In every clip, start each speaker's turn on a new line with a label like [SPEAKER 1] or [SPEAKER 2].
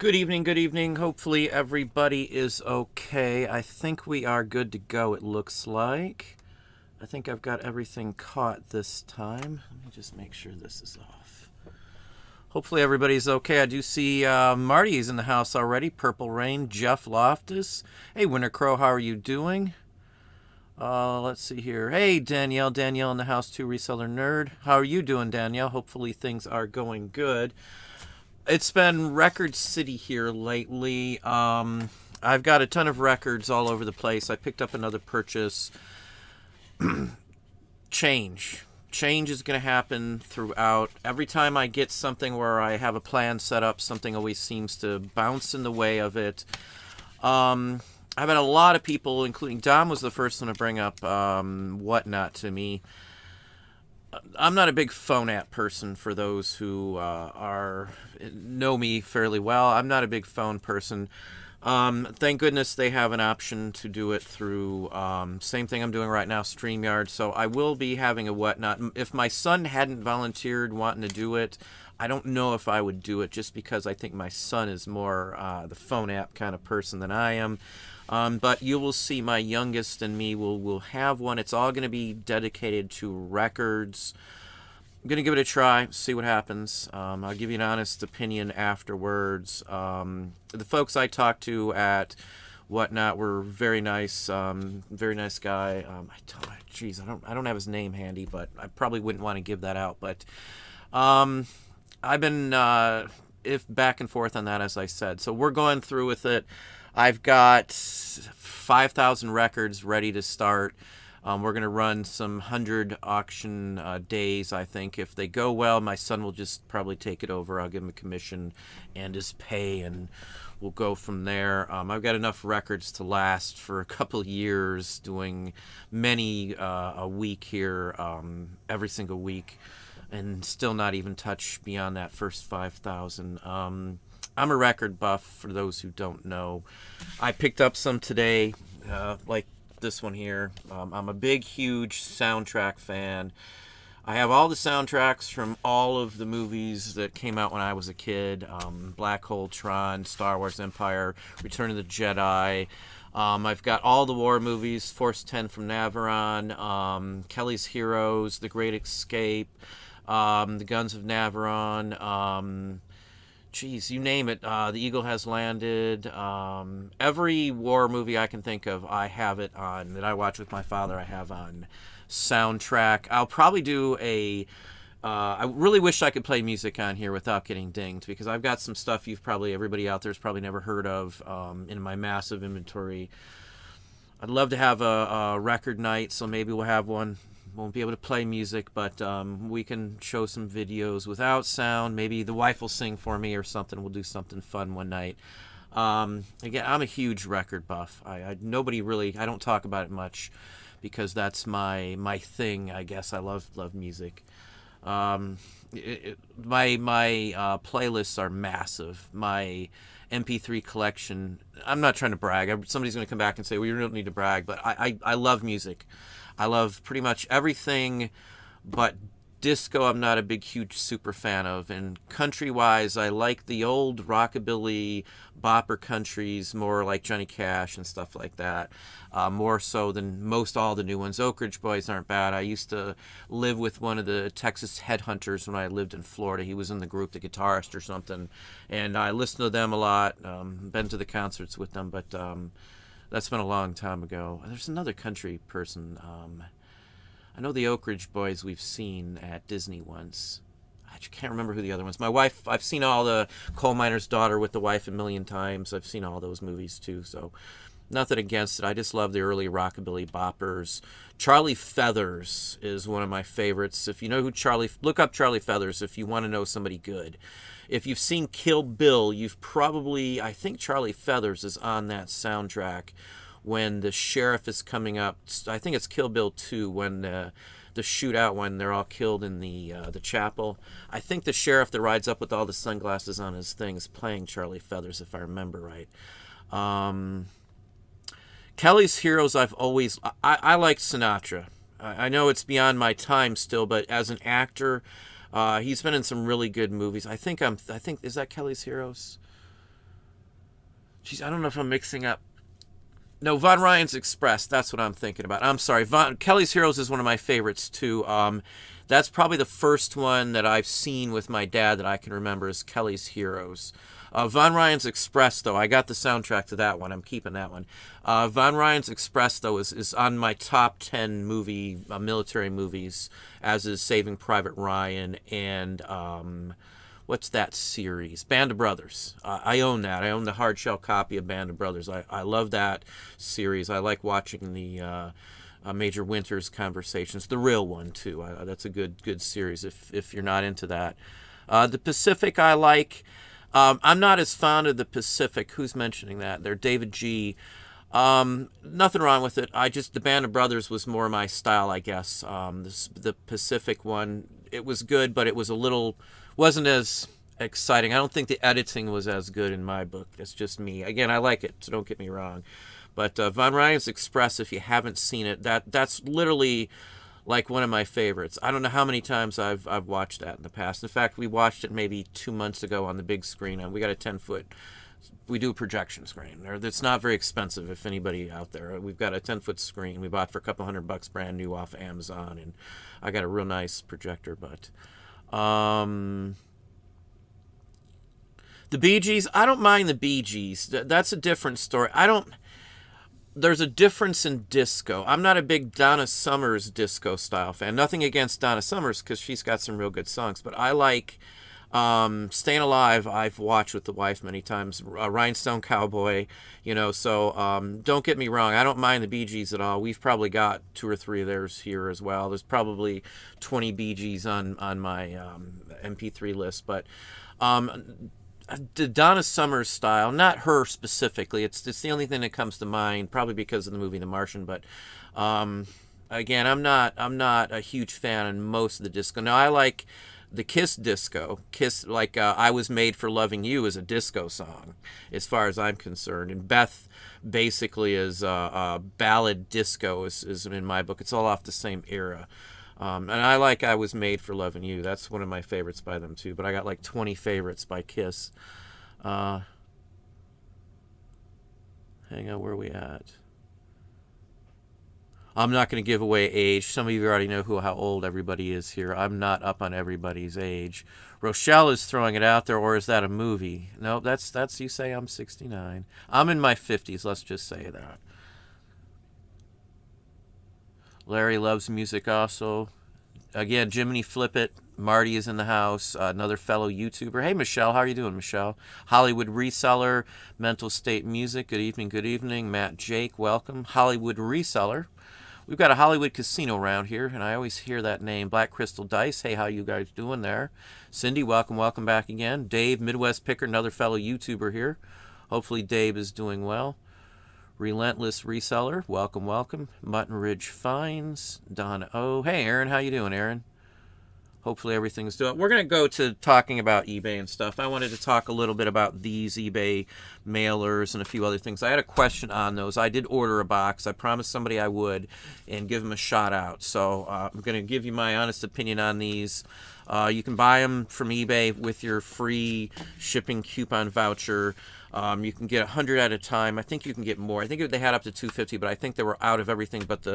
[SPEAKER 1] Good evening, good evening. Hopefully everybody is okay. I think we are good to go, it looks like. I think I've got everything caught this time. Let me just make sure this is off. Hopefully everybody's okay. I do see Marty's in the house already. Purple Rain, Jeff Loftus. Hey, Winter Crow, how are you doing? Let's see here. Hey, Danielle. Danielle in the house too, Reseller Nerd. How are you doing, Danielle? Hopefully things are going good. It's been record city here lately. I've got a ton of records all over the place. I picked up another purchase. Change is going to happen throughout. Every time I get something where I have a plan set up, something always seems to bounce in the way of it. I've had a lot of people, including Dom was the first one to bring up Whatnot to me. I'm not a big phone app person. For those who know me fairly well, I'm not a big phone person. Thank goodness they have an option to do it through same thing I'm doing right now, StreamYard. So I will be having a Whatnot. If my son hadn't volunteered wanting to do it, I don't know if I would do it, just because I think my son is more the phone app kind of person than I am. But you will see my youngest and me will have one. It's all going to be dedicated to records. I'm going to give it a try, see what happens. I'll give you an honest opinion afterwards. The folks I talked to at Whatnot were very nice. Very nice guy. I don't have his name handy, but I probably wouldn't want to give that out. But I've been if back and forth on that, as I said. So we're going through with it. I've got 5,000 records ready to start. We're going to run some 100 auction days, I think. If they go well, my son will just probably take it over. I'll give him a commission and his pay, and we'll go from there. I've got enough records to last for a couple of years, doing many a week here, every single week, and still not even touch beyond that first 5,000. I'm a record buff, for those who don't know. I picked up some today, like this one here. I'm a big, huge soundtrack fan. I have all the soundtracks from all of the movies that came out when I was a kid. Black Hole, Tron, Star Wars Empire, Return of the Jedi. I've got all the war movies, Force 10 from Navarone, Kelly's Heroes, The Great Escape, The Guns of Navarone, you name it. The Eagle Has Landed. Every war movie I can think of, I have it on, that I watch with my father, I have on soundtrack. I'll probably do I really wish I could play music on here without getting dinged, because I've got some stuff everybody out there's probably never heard of in my massive inventory. I'd love to have a record night, so maybe we'll have one. Won't be able to play music, but we can show some videos without sound. Maybe the wife will sing for me or something. We'll do something fun one night. Again, I'm a huge record buff. I don't talk about it much, because that's my thing, I guess. I love music. My playlists are massive. My MP3 collection, I'm not trying to brag. Somebody's going to come back and say, well, you don't need to brag, but I love music. I love pretty much everything but disco. I'm not a big, huge super fan of. And country-wise, I like the old rockabilly bopper countries, more like Johnny Cash and stuff like that, more so than most all the new ones. Oak Ridge Boys aren't bad. I used to live with one of the Texas Headhunters when I lived in Florida. He was in the group, the guitarist or something, and I listened to them a lot, been to the concerts with them, but that's been a long time ago. There's another country person. I know the Oak Ridge Boys we've seen at Disney once. I can't remember who the other ones. My wife, I've seen all the Coal Miner's Daughter with the Wife a million times. I've seen all those movies too, so nothing against it. I just love the early rockabilly boppers. Charlie Feathers is one of my favorites. If you know look up Charlie Feathers if you want to know somebody good. If you've seen Kill Bill, I think Charlie Feathers is on that soundtrack when the sheriff is coming up. I think it's Kill Bill 2, when the shootout, when they're all killed in the chapel. I think the sheriff that rides up with all the sunglasses on his thing is playing Charlie Feathers, if I remember right. Kelly's Heroes, I like Sinatra. I know it's beyond my time still, but as an actor, he's been in some really good movies. I think is that Kelly's Heroes? Geez, I don't know if I'm mixing up. No, Von Ryan's Express. That's what I'm thinking about. I'm sorry. Kelly's Heroes is one of my favorites too. That's probably the first one that I've seen with my dad that I can remember is Kelly's Heroes. Von Ryan's Express, though, I got the soundtrack to that one. I'm keeping that one. Von Ryan's Express, though, is on my top 10 military movies, as is Saving Private Ryan and what's that series? Band of Brothers. I own that. I own the hardshell copy of Band of Brothers. I love that series. I like watching the Major Winters conversations, the real one too. That's a good series if you're not into that. The Pacific I like. I'm not as fond of the Pacific. Who's mentioning that? They're David G. Nothing wrong with it. The Band of Brothers was more my style, I guess. The Pacific one, it was good, but it was wasn't as exciting. I don't think the editing was as good in my book. It's just me. Again, I like it, so don't get me wrong. But Von Ryan's Express, if you haven't seen it, that's literally like one of my favorites. I don't know how many times I've watched that in the past. In fact, we watched it maybe 2 months ago on the big screen, and we got a 10-foot. We do a projection screen. It's not very expensive. If anybody out there, we've got a 10-foot screen we bought for a couple $100 brand new off Amazon, and I got a real nice projector. But the Bee Gees, I don't mind the Bee Gees. That's a different story. There's a difference in disco. I'm not a big Donna Summers disco style fan. Nothing against Donna Summers because she's got some real good songs. But I like Staying Alive. I've watched with the wife many times. Rhinestone Cowboy, So don't get me wrong. I don't mind the Bee Gees at all. We've probably got 2 or 3 of theirs here as well. There's probably 20 Bee Gees on my MP3 list. But the Donna Summers style, not her specifically. It's the only thing that comes to mind, probably because of the movie The Martian. But again, I'm not a huge fan of most of the disco. Now I like the Kiss disco. Kiss, like I Was Made for Loving You, is a disco song, as far as I'm concerned. And Beth basically is ballad disco is in my book. It's all off the same era. And I like I Was Made for Loving You. That's one of my favorites by them, too. But I got like 20 favorites by Kiss. Hang on, where are we at? I'm not going to give away age. Some of you already know how old everybody is here. I'm not up on everybody's age. Rochelle is throwing it out there, or is that a movie? No, that's you say I'm 69. I'm in my 50s, let's just say that. Larry loves music also. Again, Jiminy Flip It. Marty is in the house. Another fellow YouTuber. Hey, Michelle. How are you doing, Michelle? Hollywood Reseller. Mental State Music. Good evening, good evening. Matt Jake, welcome. Hollywood Reseller. We've got a Hollywood casino around here, and I always hear that name. Black Crystal Dice. Hey, how you guys doing there? Cindy, welcome back again. Dave, Midwest Picker, another fellow YouTuber here. Hopefully Dave is doing well. Relentless Reseller, welcome. Mutton Ridge Finds, Don O. Hey, Aaron, how you doing, Aaron? Hopefully everything's doing. We're going to go to talking about eBay and stuff. I wanted to talk a little bit about these eBay mailers and a few other things. I had a question on those. I did order a box. I promised somebody I would and give them a shout out. So I'm going to give you my honest opinion on these. You can buy them from eBay with your free shipping coupon voucher. You can get 100 at a time. I think you can get more. I think they had up to 250, but I think they were out of everything but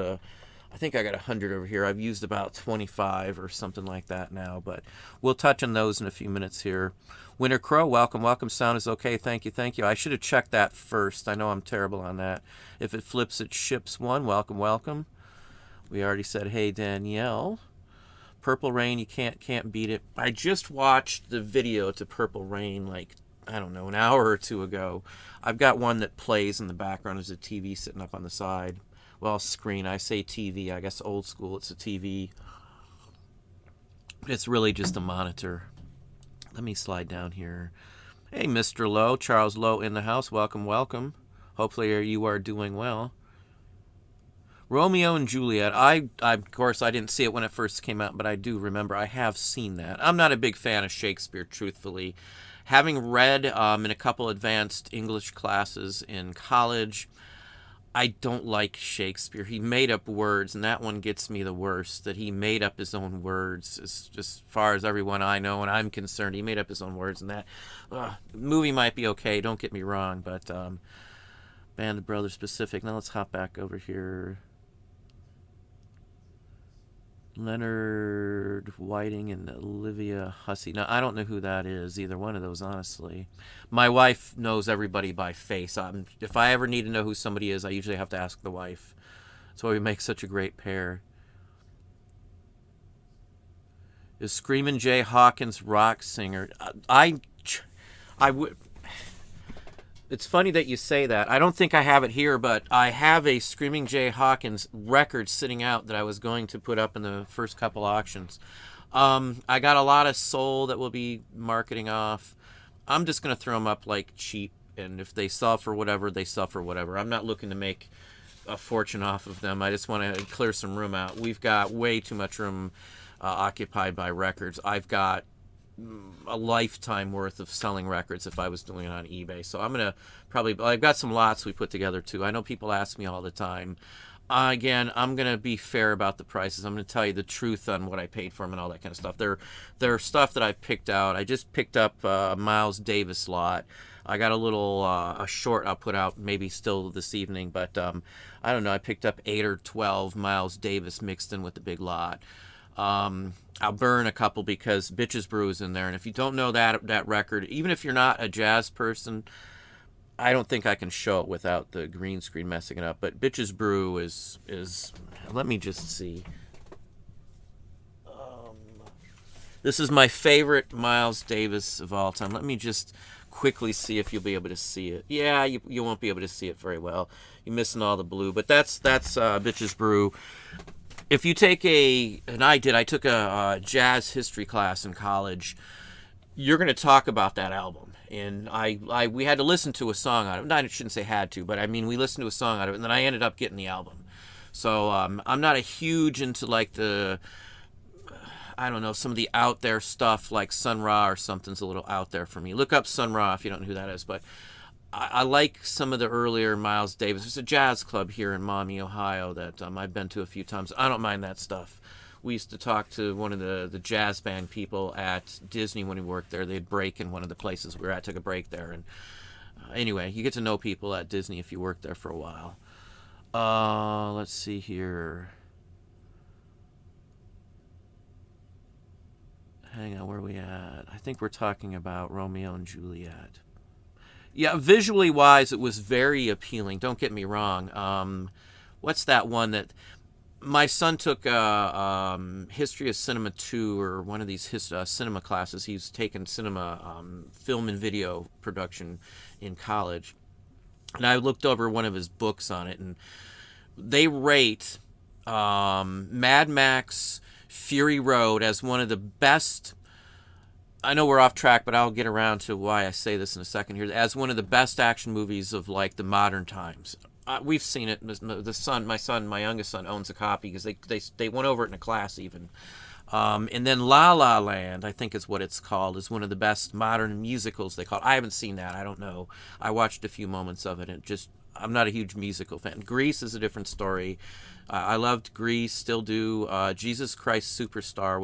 [SPEAKER 1] I think I got 100 over here. I've used about 25 or something like that now, but we'll touch on those in a few minutes here. Winter Crow, welcome. Sound is okay. Thank you. I should have checked that first. I know I'm terrible on that. If it flips, it ships one. Welcome. We already said, hey, Danielle. Purple Rain, you can't beat it. I just watched the video to Purple Rain an hour or 2 ago. I've got one that plays in the background. There's a TV sitting up on the side. Well, screen. I say TV. I guess old school. It's a TV. But it's really just a monitor. Let me slide down here. Hey, Mr. Lowe. Charles Lowe in the house. Welcome. Hopefully you are doing well. Romeo and Juliet. Of course, I didn't see it when it first came out, but I do remember. I have seen that. I'm not a big fan of Shakespeare, truthfully. Having read in a couple advanced English classes in college, I don't like Shakespeare. He made up words, and that one gets me the worst. That he made up his own words, as far as everyone I know and I'm concerned. He made up his own words, and that movie might be okay. Don't get me wrong, but Band of Brothers specific. Now let's hop back over here. Leonard Whiting and Olivia Hussey. Now, I don't know who that is, either one of those, honestly. My wife knows everybody by face. If I ever need to know who somebody is, I usually have to ask the wife. That's why we make such a great pair. Is Screamin' Jay Hawkins rock singer? I would... It's funny that you say that. I don't think I have it here, but I have a Screaming Jay Hawkins record sitting out that I was going to put up in the first couple auctions. I got a lot of soul that we'll be marketing off. I'm just going to throw them up like cheap, and if they sell for whatever, they sell for whatever. I'm not looking to make a fortune off of them. I just want to clear some room out. We've got way too much room occupied by records. I've got a lifetime worth of selling records if I was doing it on eBay. So I'm going to I've got some lots we put together too. I know people ask me all the time. Again, I'm going to be fair about the prices. I'm going to tell you the truth on what I paid for them and all that kind of stuff. They're stuff that I've picked out. I just picked up a Miles Davis lot. I got a little a short I'll put out maybe still this evening, but I don't know. I picked up 8 or 12 Miles Davis mixed in with the big lot. I'll burn a couple because Bitches Brew is in there, and if you don't know that record, even if you're not a jazz person, I don't think I can show it without the green screen messing it up. But Bitches Brew is let me just see. This is my favorite Miles Davis of all time. Let me just quickly see if you'll be able to see it. Yeah, you won't be able to see it very well. You're missing all the blue, but that's Bitches Brew. If you take I took a jazz history class in college, you're going to talk about that album. And we had to listen to a song out of it. I shouldn't say had to, but I mean, we listened to a song out of it, and then I ended up getting the album. So I'm not a huge into like I don't know, some of the out there stuff like Sun Ra or something's a little out there for me. Look up Sun Ra if you don't know who that is, but I like some of the earlier Miles Davis. There's a jazz club here in Maumee, Ohio that I've been to a few times. I don't mind that stuff. We used to talk to one of the jazz band people at Disney when we worked there. They'd break in one of the places we were at, took a break there. And anyway, you get to know people at Disney if you work there for a while. Let's see here. Hang on, where are we at? I think we're talking about Romeo and Juliet. Yeah, visually wise, it was very appealing. Don't get me wrong. What's that one that my son took History of Cinema 2 or one of these cinema classes. He's taken cinema, film and video production in college. And I looked over one of his books on it, and they rate Mad Max Fury Road as one of the best. I know we're off track, but I'll get around to why I say this in a second here. As one of the best action movies of like the modern times. We've seen it. My youngest son owns a copy because they went over it in a class even. And then La La Land, I think is what it's called, is one of the best modern musicals they call it. I haven't seen that. I don't know. I watched a few moments of it. And I'm not a huge musical fan. Grease is a different story. I loved Grease, still do. Jesus Christ Superstar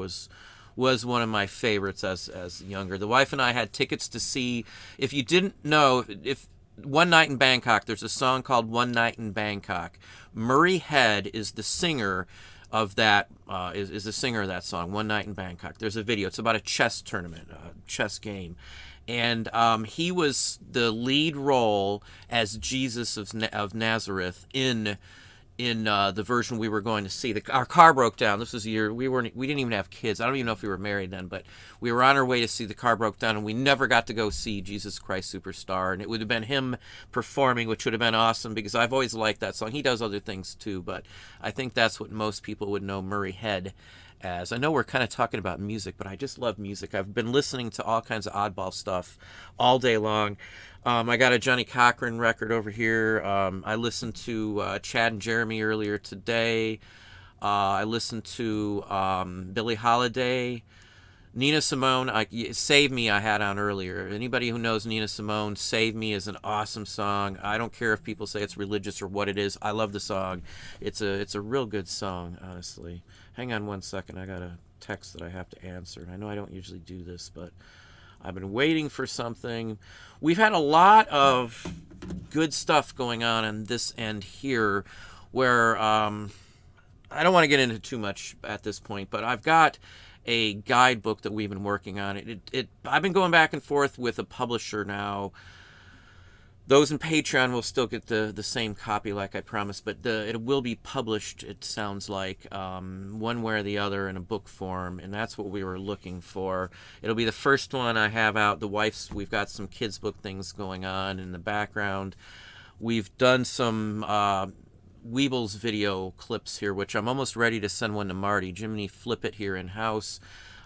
[SPEAKER 1] was one of my favorites as younger. The wife and I had tickets to see, if you didn't know, if One Night in Bangkok, there's a song called One Night in Bangkok. Murray Head is the singer of that, is the singer of that song, One Night in Bangkok. There's a video. It's about a chess tournament, a chess game. And he was the lead role as Jesus of Nazareth in the version we were going to see. Our car broke down. This was a year we didn't even have kids. I don't even know if we were married then, but we were on our way to see. The car broke down, and we never got to go see Jesus Christ Superstar. And it would have been him performing, which would have been awesome because I've always liked that song. He does other things too, but I think that's what most people would know Murray Head as. I know we're kind of talking about music, but I just love music. I've been listening to all kinds of oddball stuff all day long. I got a Johnny Cochran record over here. I listened to Chad and Jeremy earlier today. I listened to Billie Holiday. Nina Simone, Save Me I had on earlier. Anybody who knows Nina Simone, Save Me is an awesome song. I don't care if people say it's religious or what it is. I love the song. It's a real good song, honestly. Hang on one second. I got a text that I have to answer. I know I don't usually do this, but I've been waiting for something. We've had a lot of good stuff going on this end here where I don't want to get into too much at this point, but I've got a guidebook that we've been working on. I've been going back and forth with a publisher now. Those in Patreon will still get the same copy like I promised, but it will be published, it sounds like, one way or the other in a book form, and that's what we were looking for. It'll be the first one I have out. We've got some kids' book things going on in the background. We've done some Weebles video clips here, which I'm almost ready to send one to Marty. Jiminy Flip It here in-house.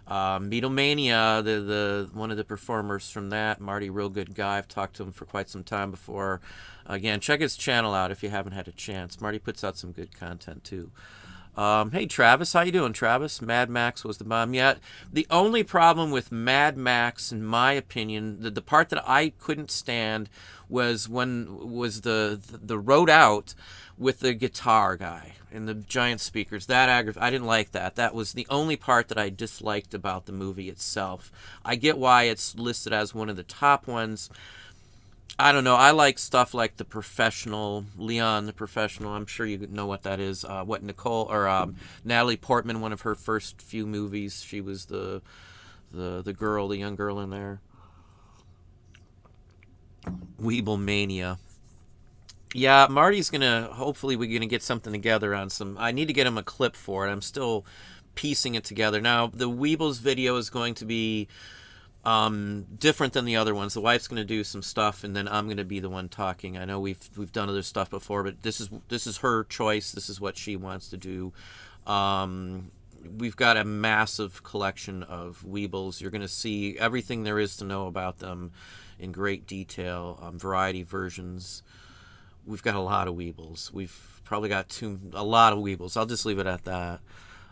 [SPEAKER 1] Beatlemania, the one of the performers from that, Marty, real good guy. I've talked to him for quite some time before. Again, check his channel out if you haven't had a chance. Marty puts out some good content too. Hey Travis, how you doing, Travis? Mad Max was the bomb. Yeah, the only problem with Mad Max, in my opinion, the part that I couldn't stand was the road out with the guitar guy and the giant speakers. I didn't like that. That was the only part that I disliked about the movie itself. I get why it's listed as one of the top ones. I don't know. I like stuff like The Professional, Leon the Professional. I'm sure you know what that is. Natalie Portman, one of her first few movies. She was the young girl in there. Weeble Mania. Yeah, Marty's hopefully we're gonna get something together on some. I need to get him a clip for it. I'm still piecing it together. Now, the Weebles video is going to be different than the other ones. The wife's going to do some stuff, and then I'm going to be the one talking. I know we've done other stuff before, but this is her choice. This is what she wants to do. We've got a massive collection of Weebles. You're going to see everything there is to know about them in great detail. Variety versions. We've got a lot of Weebles. We've probably got a lot of Weebles. I'll just leave it at that.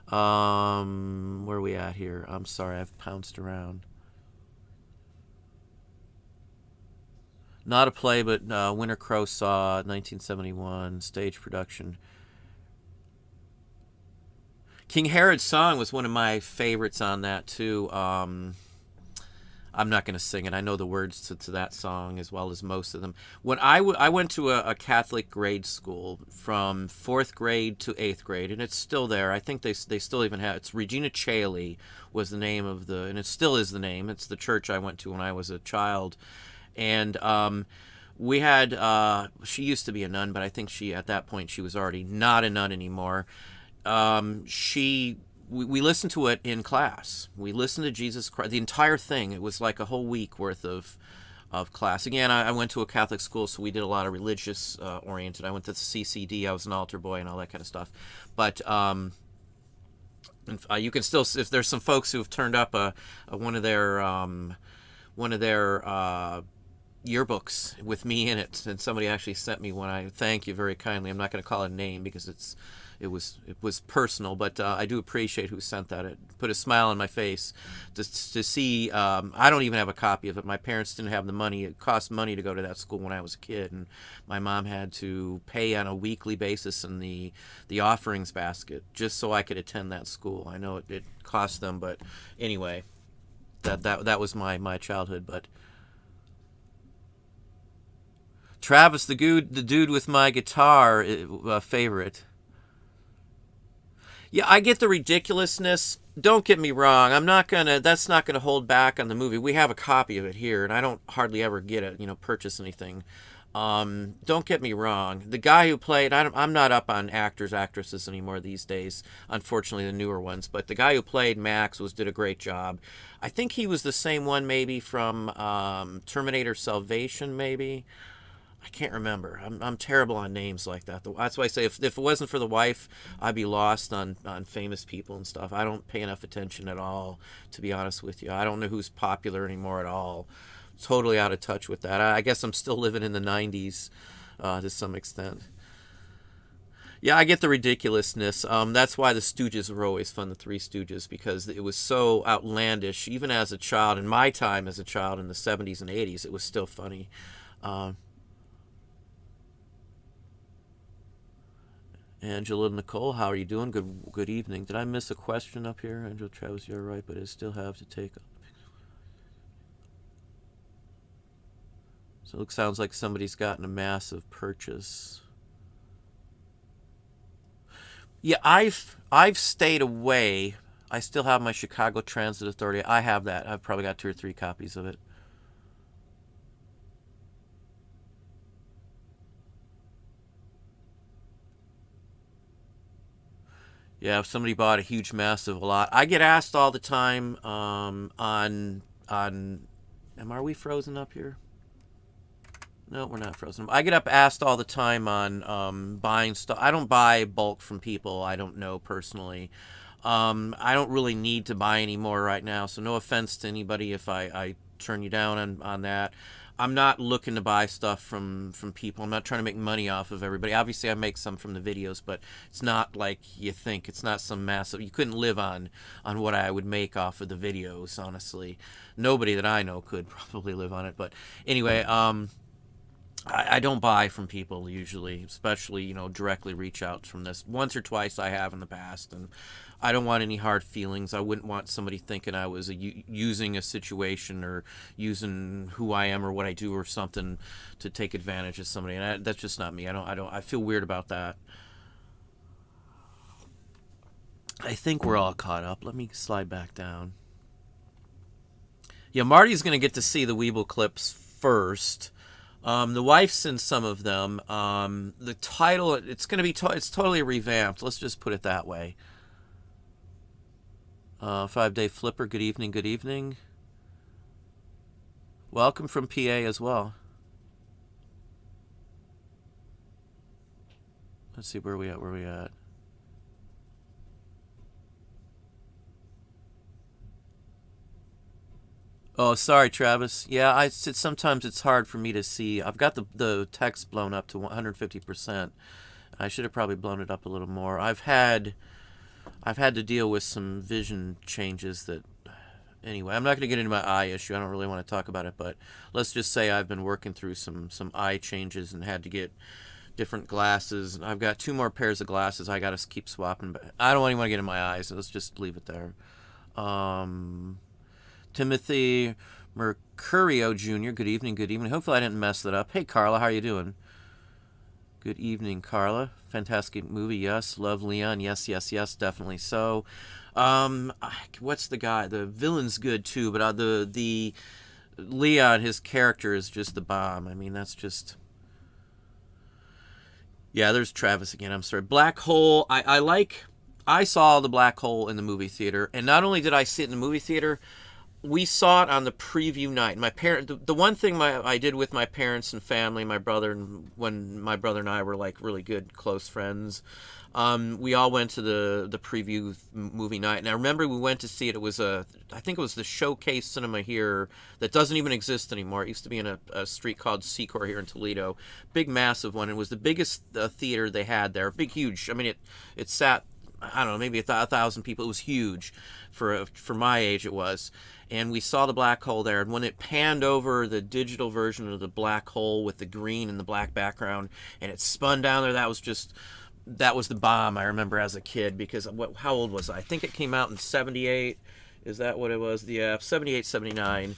[SPEAKER 1] Where are we at here? I'm sorry, I've pounced around. Not a play, but Winter Crow Saw, 1971, stage production. King Herod's Song was one of my favorites on that, too. I'm not going to sing it. I know the words to that song as well as most of them. When I went to a Catholic grade school from 4th grade to 8th grade, and it's still there. I think they still even have it's Regina Caeli was the name of and it still is the name. It's the church I went to when I was a child. And we had, she used to be a nun, but I think at that point she was already not a nun anymore. We listened to it in class. We listened to Jesus Christ, the entire thing. It was like a whole week worth of class. Again, I went to a Catholic school, so we did a lot of religious oriented. I went to the CCD. I was an altar boy and all that kind of stuff. But you can still, if there's some folks who have turned up one of their yearbooks with me in it, and somebody actually sent me one. I thank you very kindly. I'm not going to call it a name because it was personal, but I do appreciate who sent that. It put a smile on my face to see. I don't even have a copy of it. My parents didn't have the money. It cost money to go to that school when I was a kid, and my mom had to pay on a weekly basis in the offerings basket just so I could attend that school. I know it cost them, but anyway, that was my childhood. But Travis, the dude with my guitar favorite. Yeah, I get the ridiculousness. Don't get me wrong. That's not gonna hold back on the movie. We have a copy of it here, and I don't hardly ever get it, purchase anything. Don't get me wrong. The guy who played, I'm not up on actors, actresses anymore these days. Unfortunately, the newer ones. But the guy who played Max did a great job. I think he was the same one maybe from Terminator Salvation, maybe. I can't remember. I'm terrible on names like that. That's why I say if it wasn't for the wife, I'd be lost on famous people and stuff. I don't pay enough attention at all, to be honest with you. I don't know who's popular anymore at all. Totally out of touch with that. I guess I'm still living in the 90s to some extent. Yeah, I get the ridiculousness. That's why the Stooges were always fun, the Three Stooges, because it was so outlandish. Even as a child, in my time as a child in the 70s and 80s, it was still funny. Um, Angela Nicole, how are you doing? Good evening. Did I miss a question up here? Angela Travis, you're right, but I still have to take. So it sounds like somebody's gotten a massive purchase. Yeah, I've stayed away. I still have my Chicago Transit Authority. I have that. I've probably got 2 or 3 copies of it. Yeah, if somebody bought a huge, massive lot, I get asked all the time on. Are we frozen up here? No, we're not frozen. I get up asked all the time on buying stuff. I don't buy bulk from people I don't know personally. I don't really need to buy any more right now, so no offense to anybody if I turn you down on that. I'm not looking to buy stuff from people. I'm not trying to make money off of everybody. Obviously, I make some from the videos, but it's not like you think. It's not some massive. You couldn't live on what I would make off of the videos. Honestly, nobody that I know could probably live on it. But anyway, I don't buy from people usually, especially, directly reach out from this. Once or twice I have in the past, and I don't want any hard feelings. I wouldn't want somebody thinking I was using a situation or using who I am or what I do or something to take advantage of somebody. And that's just not me. I feel weird about that. I think we're all caught up. Let me slide back down. Yeah, Marty's going to get to see the Weeble clips first. The wife's in some of them. The title, it's going to be, it's totally revamped. Let's just put it that way. 5-day flipper, good evening, good evening. Welcome from PA as well. Let's see where we at. Oh, sorry, Travis. Yeah, sometimes it's hard for me to see. I've got the text blown up to 150%. I should have probably blown it up a little more. I've had to deal with some vision changes that. Anyway, I'm not going to get into my eye issue. I don't really want to talk about it, but let's just say I've been working through some eye changes and had to get different glasses. And I've got 2 more pairs of glasses I got to keep swapping, but I don't even want to get in my eyes. So let's just leave it there. Timothy Mercurio Jr., good evening, good evening. Hopefully I didn't mess that up. Hey, Carla, how are you doing? Good evening, Carla. Fantastic movie, yes. Love Leon, yes, yes, yes, definitely so. What's the guy? The villain's good too, but the Leon, his character is just the bomb. I mean, that's just. Yeah, there's Travis again. I'm sorry. Black Hole. I saw the Black Hole in the movie theater, and not only did I see it in the movie theater, we saw it on the preview night. The one thing I did with my parents and family, my brother, and when my brother and I were like really good close friends, we all went to the preview movie night. And I remember we went to see it. It was I think it was the Showcase Cinema here that doesn't even exist anymore. It used to be in a street called Secor here in Toledo, big massive one. It was the biggest theater they had there, big huge. I mean it sat. I don't know, maybe 1,000 people. It was huge for my age. It was, and we saw the Black Hole there. And when it panned over the digital version of the Black Hole with the green and the black background, and it spun down there, that was the bomb. I remember as a kid because how old was I? I think it came out in '78. Is that what it was? Yeah, 78, 79.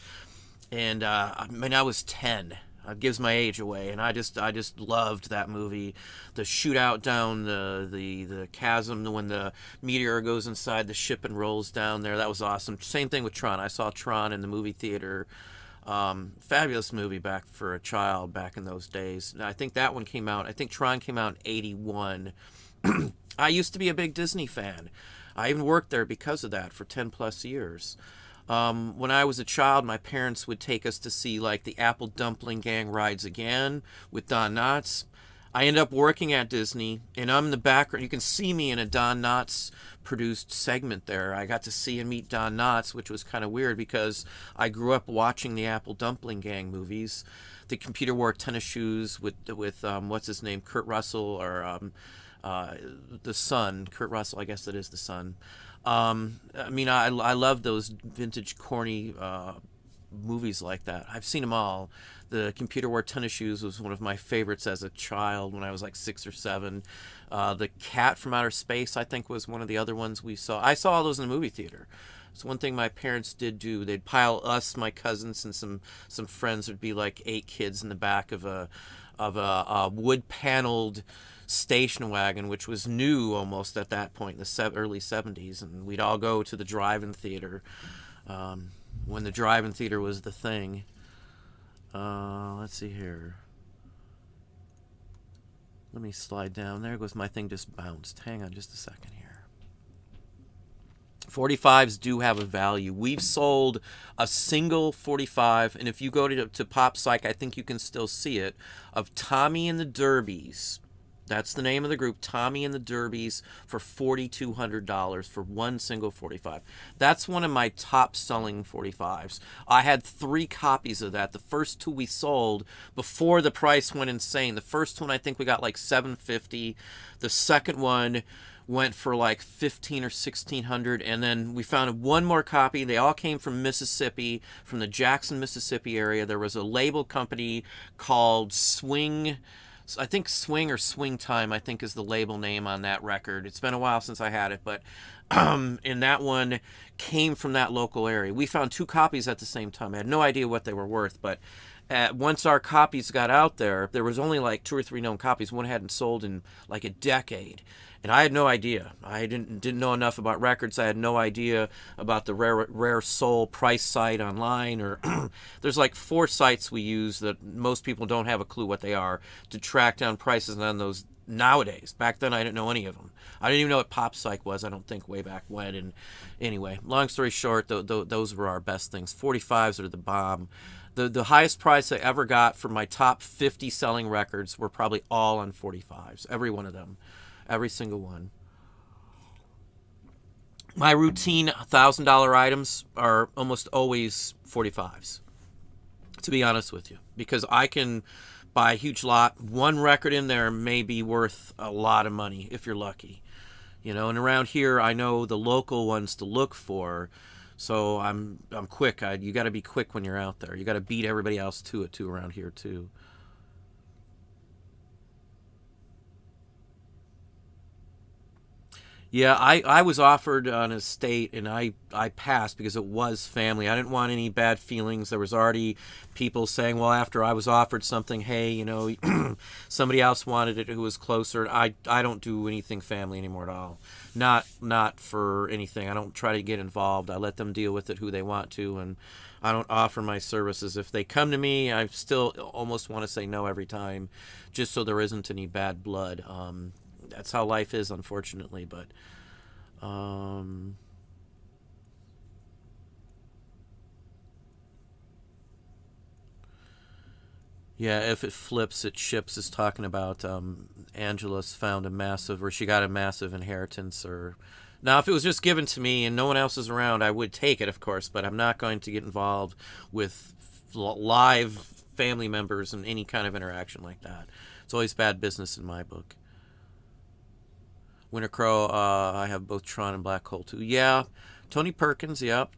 [SPEAKER 1] And I mean, I was 10. It gives my age away, and I just loved that movie. The shootout down the chasm when the meteor goes inside the ship and rolls down there, that was awesome. Same thing with Tron. I saw Tron in the movie theater. Fabulous movie back for a child back in those days. I think that one came out. I think Tron came out in '81. I used to be a big Disney fan. I even worked there because of that for 10 plus years. When I was a child, my parents would take us to see like the Apple Dumpling Gang Rides Again with Don Knotts. I ended up working at Disney, and I'm in the background. You can see me in a Don Knotts produced segment there. I got to see and meet Don Knotts, which was kind of weird because I grew up watching the Apple Dumpling Gang movies. The computer wore tennis shoes with what's his name, Kurt Russell, or uh, the Sun, Kurt Russell, I guess that is the Sun. I mean, I love those vintage, corny movies like that. I've seen them all. The Computer Wore Tennis Shoes was one of my favorites as a child when I was like 6 or 7. The Cat from Outer Space, I think, was one of the other ones we saw. I saw all those in the movie theater. It's one thing my parents did do. They'd pile us, my cousins, and some friends. There'd be like 8 kids in the back of a wood paneled station wagon, which was new almost at that point in the early 70s, and we'd all go to the drive-in theater when the drive-in theater was the thing. Let's see here. Let me slide down. There goes my thing, just bounced. Hang on just a second here. 45s do have a value. We've sold a single 45, and if you go to Pop Psych, I think you can still see it, of Tommy and the Derbies. That's the name of the group, Tommy and the Derbies, for $4,200 for one single 45. That's one of my top selling 45s. I had 3 copies of that. The first 2 we sold before the price went insane. The first one I think we got like $750. The second one went for like $1,500 or $1,600, and then we found one more copy. They all came from Mississippi, from the Jackson, Mississippi area. There was a label company called Swing. I think Swing or Swing Time, I think, is the label name on that record. It's been a while since I had it, but and that one came from that local area. We found 2 copies at the same time. I had no idea what they were worth, but once our copies got out there, there was only like 2 or 3 known copies. One hadn't sold in like a decade. And I had no idea. I didn't know enough about records. I had no idea about the rare soul price site online. Or there's like 4 sites we use that most people don't have a clue what they are to track down prices on those nowadays. Back then, I didn't know any of them. I didn't even know what Pop Psych was, I don't think, way back when. And anyway, long story short, those were our best things. 45s are the bomb. The highest price I ever got for my top 50 selling records were probably all on 45s. Every one of them. Every single one. My routine $1,000 items are almost always 45s, to be honest with you, because I can buy a huge lot. One record in there may be worth a lot of money if you're lucky. You know, and around here I know the local ones to look for, so I'm quick. You got to be quick when you're out there. You got to beat everybody else to it too around here too. Yeah, I was offered an estate, and I passed because it was family. I didn't want any bad feelings. There was already people saying, well, after I was offered something, hey, you know, somebody else wanted it who was closer. I don't do anything family anymore at all. Not for anything. I don't try to get involved. I let them deal with it who they want to, and I don't offer my services. If they come to me, I still almost want to say no every time, just so there isn't any bad blood. That's how life is, unfortunately, but yeah, if it flips, it ships is talking about Angela's found a massive, or she got a massive inheritance. Or now, if it was just given to me and no one else is around, I would take it, of course, but I'm not going to get involved with live family members and any kind of interaction like that. It's always bad business in my book. Winter Crow, I have both Tron and Black Hole too. Yeah, Tony Perkins, yep.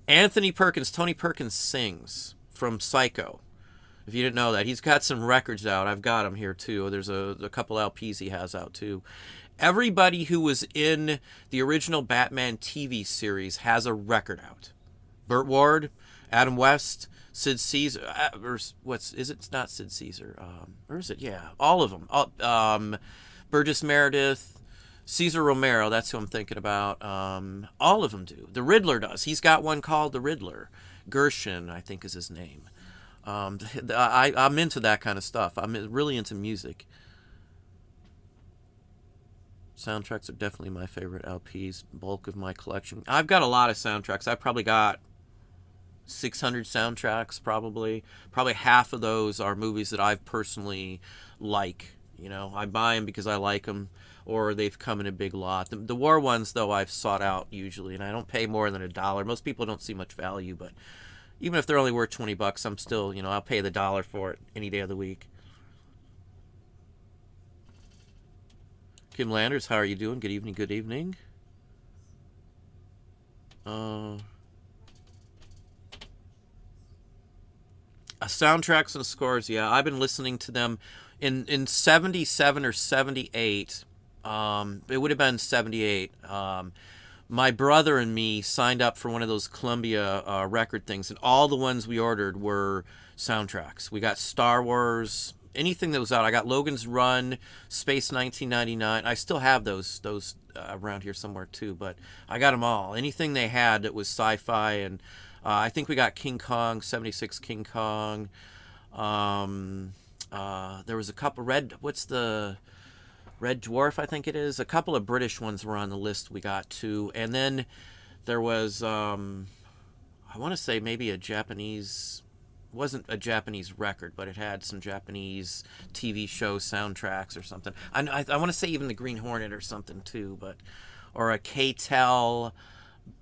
[SPEAKER 1] Anthony Perkins, Tony Perkins sings from Psycho. If you didn't know that, he's got some records out. I've got them here too. There's a couple LPs he has out too. Everybody who was in the original Batman TV series has a record out. Burt Ward, Adam West, Sid Caesar, or is it? It's not Sid Caesar, or is it? Yeah, all of them. Burgess Meredith, Cesar Romero, that's who I'm thinking about. All of them do. The Riddler does. He's got one called The Riddler. Gershon, I think, is his name. I'm into that kind of stuff. I'm really into music. Soundtracks are definitely my favorite LPs, bulk of my collection. I've got a lot of soundtracks. I've probably got 600 soundtracks, probably. Probably half of those are movies that I personally like. You know, I buy them because I like them, or they've come in a big lot. The war ones, though, I've sought out usually, and I don't pay more than $1. Most people don't see much value, but even if they're only worth $20, I'm still, you know, I'll pay the $1 for it any day of the week. Kim Landers, how are you doing? Good evening, good evening. Uh, Soundtracks and scores, yeah. I've been listening to them in 77 or 78. It would have been 78. My brother and me signed up for one of those Columbia record things, and all the ones we ordered were soundtracks. We got Star Wars, anything that was out. I got Logan's Run, Space 1999. I still have those around here somewhere too, but I got them all. Anything they had that was sci-fi, and I think we got King Kong, 76 King Kong. There was a couple what's the Red Dwarf, I think it is. A couple of British ones were on the list we got too. And then there was, I want to say maybe a Japanese, wasn't a Japanese record, but it had some Japanese TV show soundtracks or something. I want to say even the Green Hornet or something too, or a K-Tel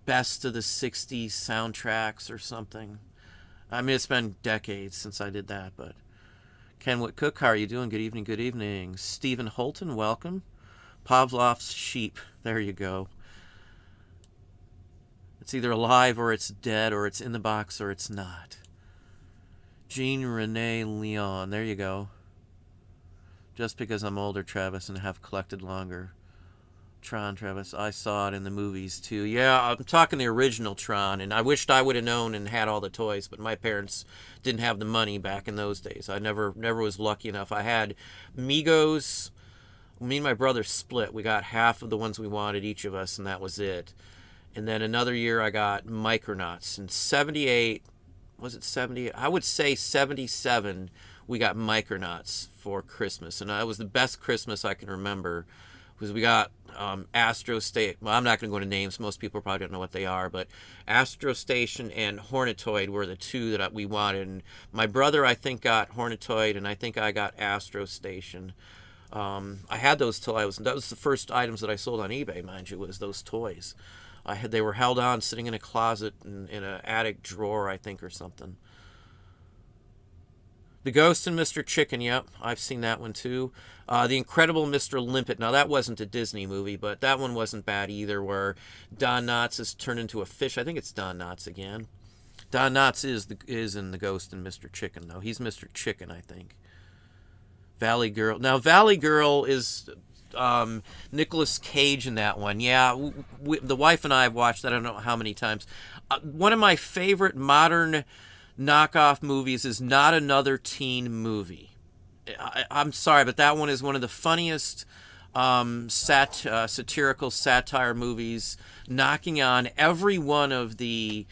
[SPEAKER 1] Best of the 60s soundtracks or something. I mean, it's been decades since I did that, but... Kenwood Cook, how are you doing? Good evening, good evening. Stephen Holton, welcome. Pavlov's sheep, there you go. It's either alive or it's dead, or it's in the box or it's not. Jean Renee Leon, there you go. Just because I'm older, Travis, and have collected longer. Tron, Travis, I saw it in the movies too. Yeah, I'm talking the original Tron, and I wished I would have known and had all the toys, but my parents didn't have the money back in those days. I never was lucky enough. I had Migos. Me and my brother split. We got half of the ones we wanted, each of us, and that was it. And then another year I got Micronauts. In 78, was it 78? I would say 77, we got Micronauts for Christmas, and that was the best Christmas I can remember. Because we got Astro Station. Well, I'm not going to go into names. Most people probably don't know what they are. But Astro Station and Hornetoid were the two that we wanted. And my brother, I think, got Hornetoid, and I think I got Astro Station. I had those till that was the first items that I sold on eBay, mind you, was those toys. They were held on, sitting in a closet in an attic drawer, I think, or something. The Ghost and Mr. Chicken, yep, I've seen that one too. The Incredible Mr. Limpet, now that wasn't a Disney movie, but that one wasn't bad either, where Don Knotts is turned into a fish. I think it's Don Knotts again. Don Knotts is in The Ghost and Mr. Chicken, though. He's Mr. Chicken, I think. Valley Girl. Now, Valley Girl is Nicolas Cage in that one. Yeah, the wife and I have watched that I don't know how many times. One of my favorite modern knockoff movies is Not Another Teen Movie. I'm sorry, but that one is one of the funniest satirical satire movies, knocking on every one of the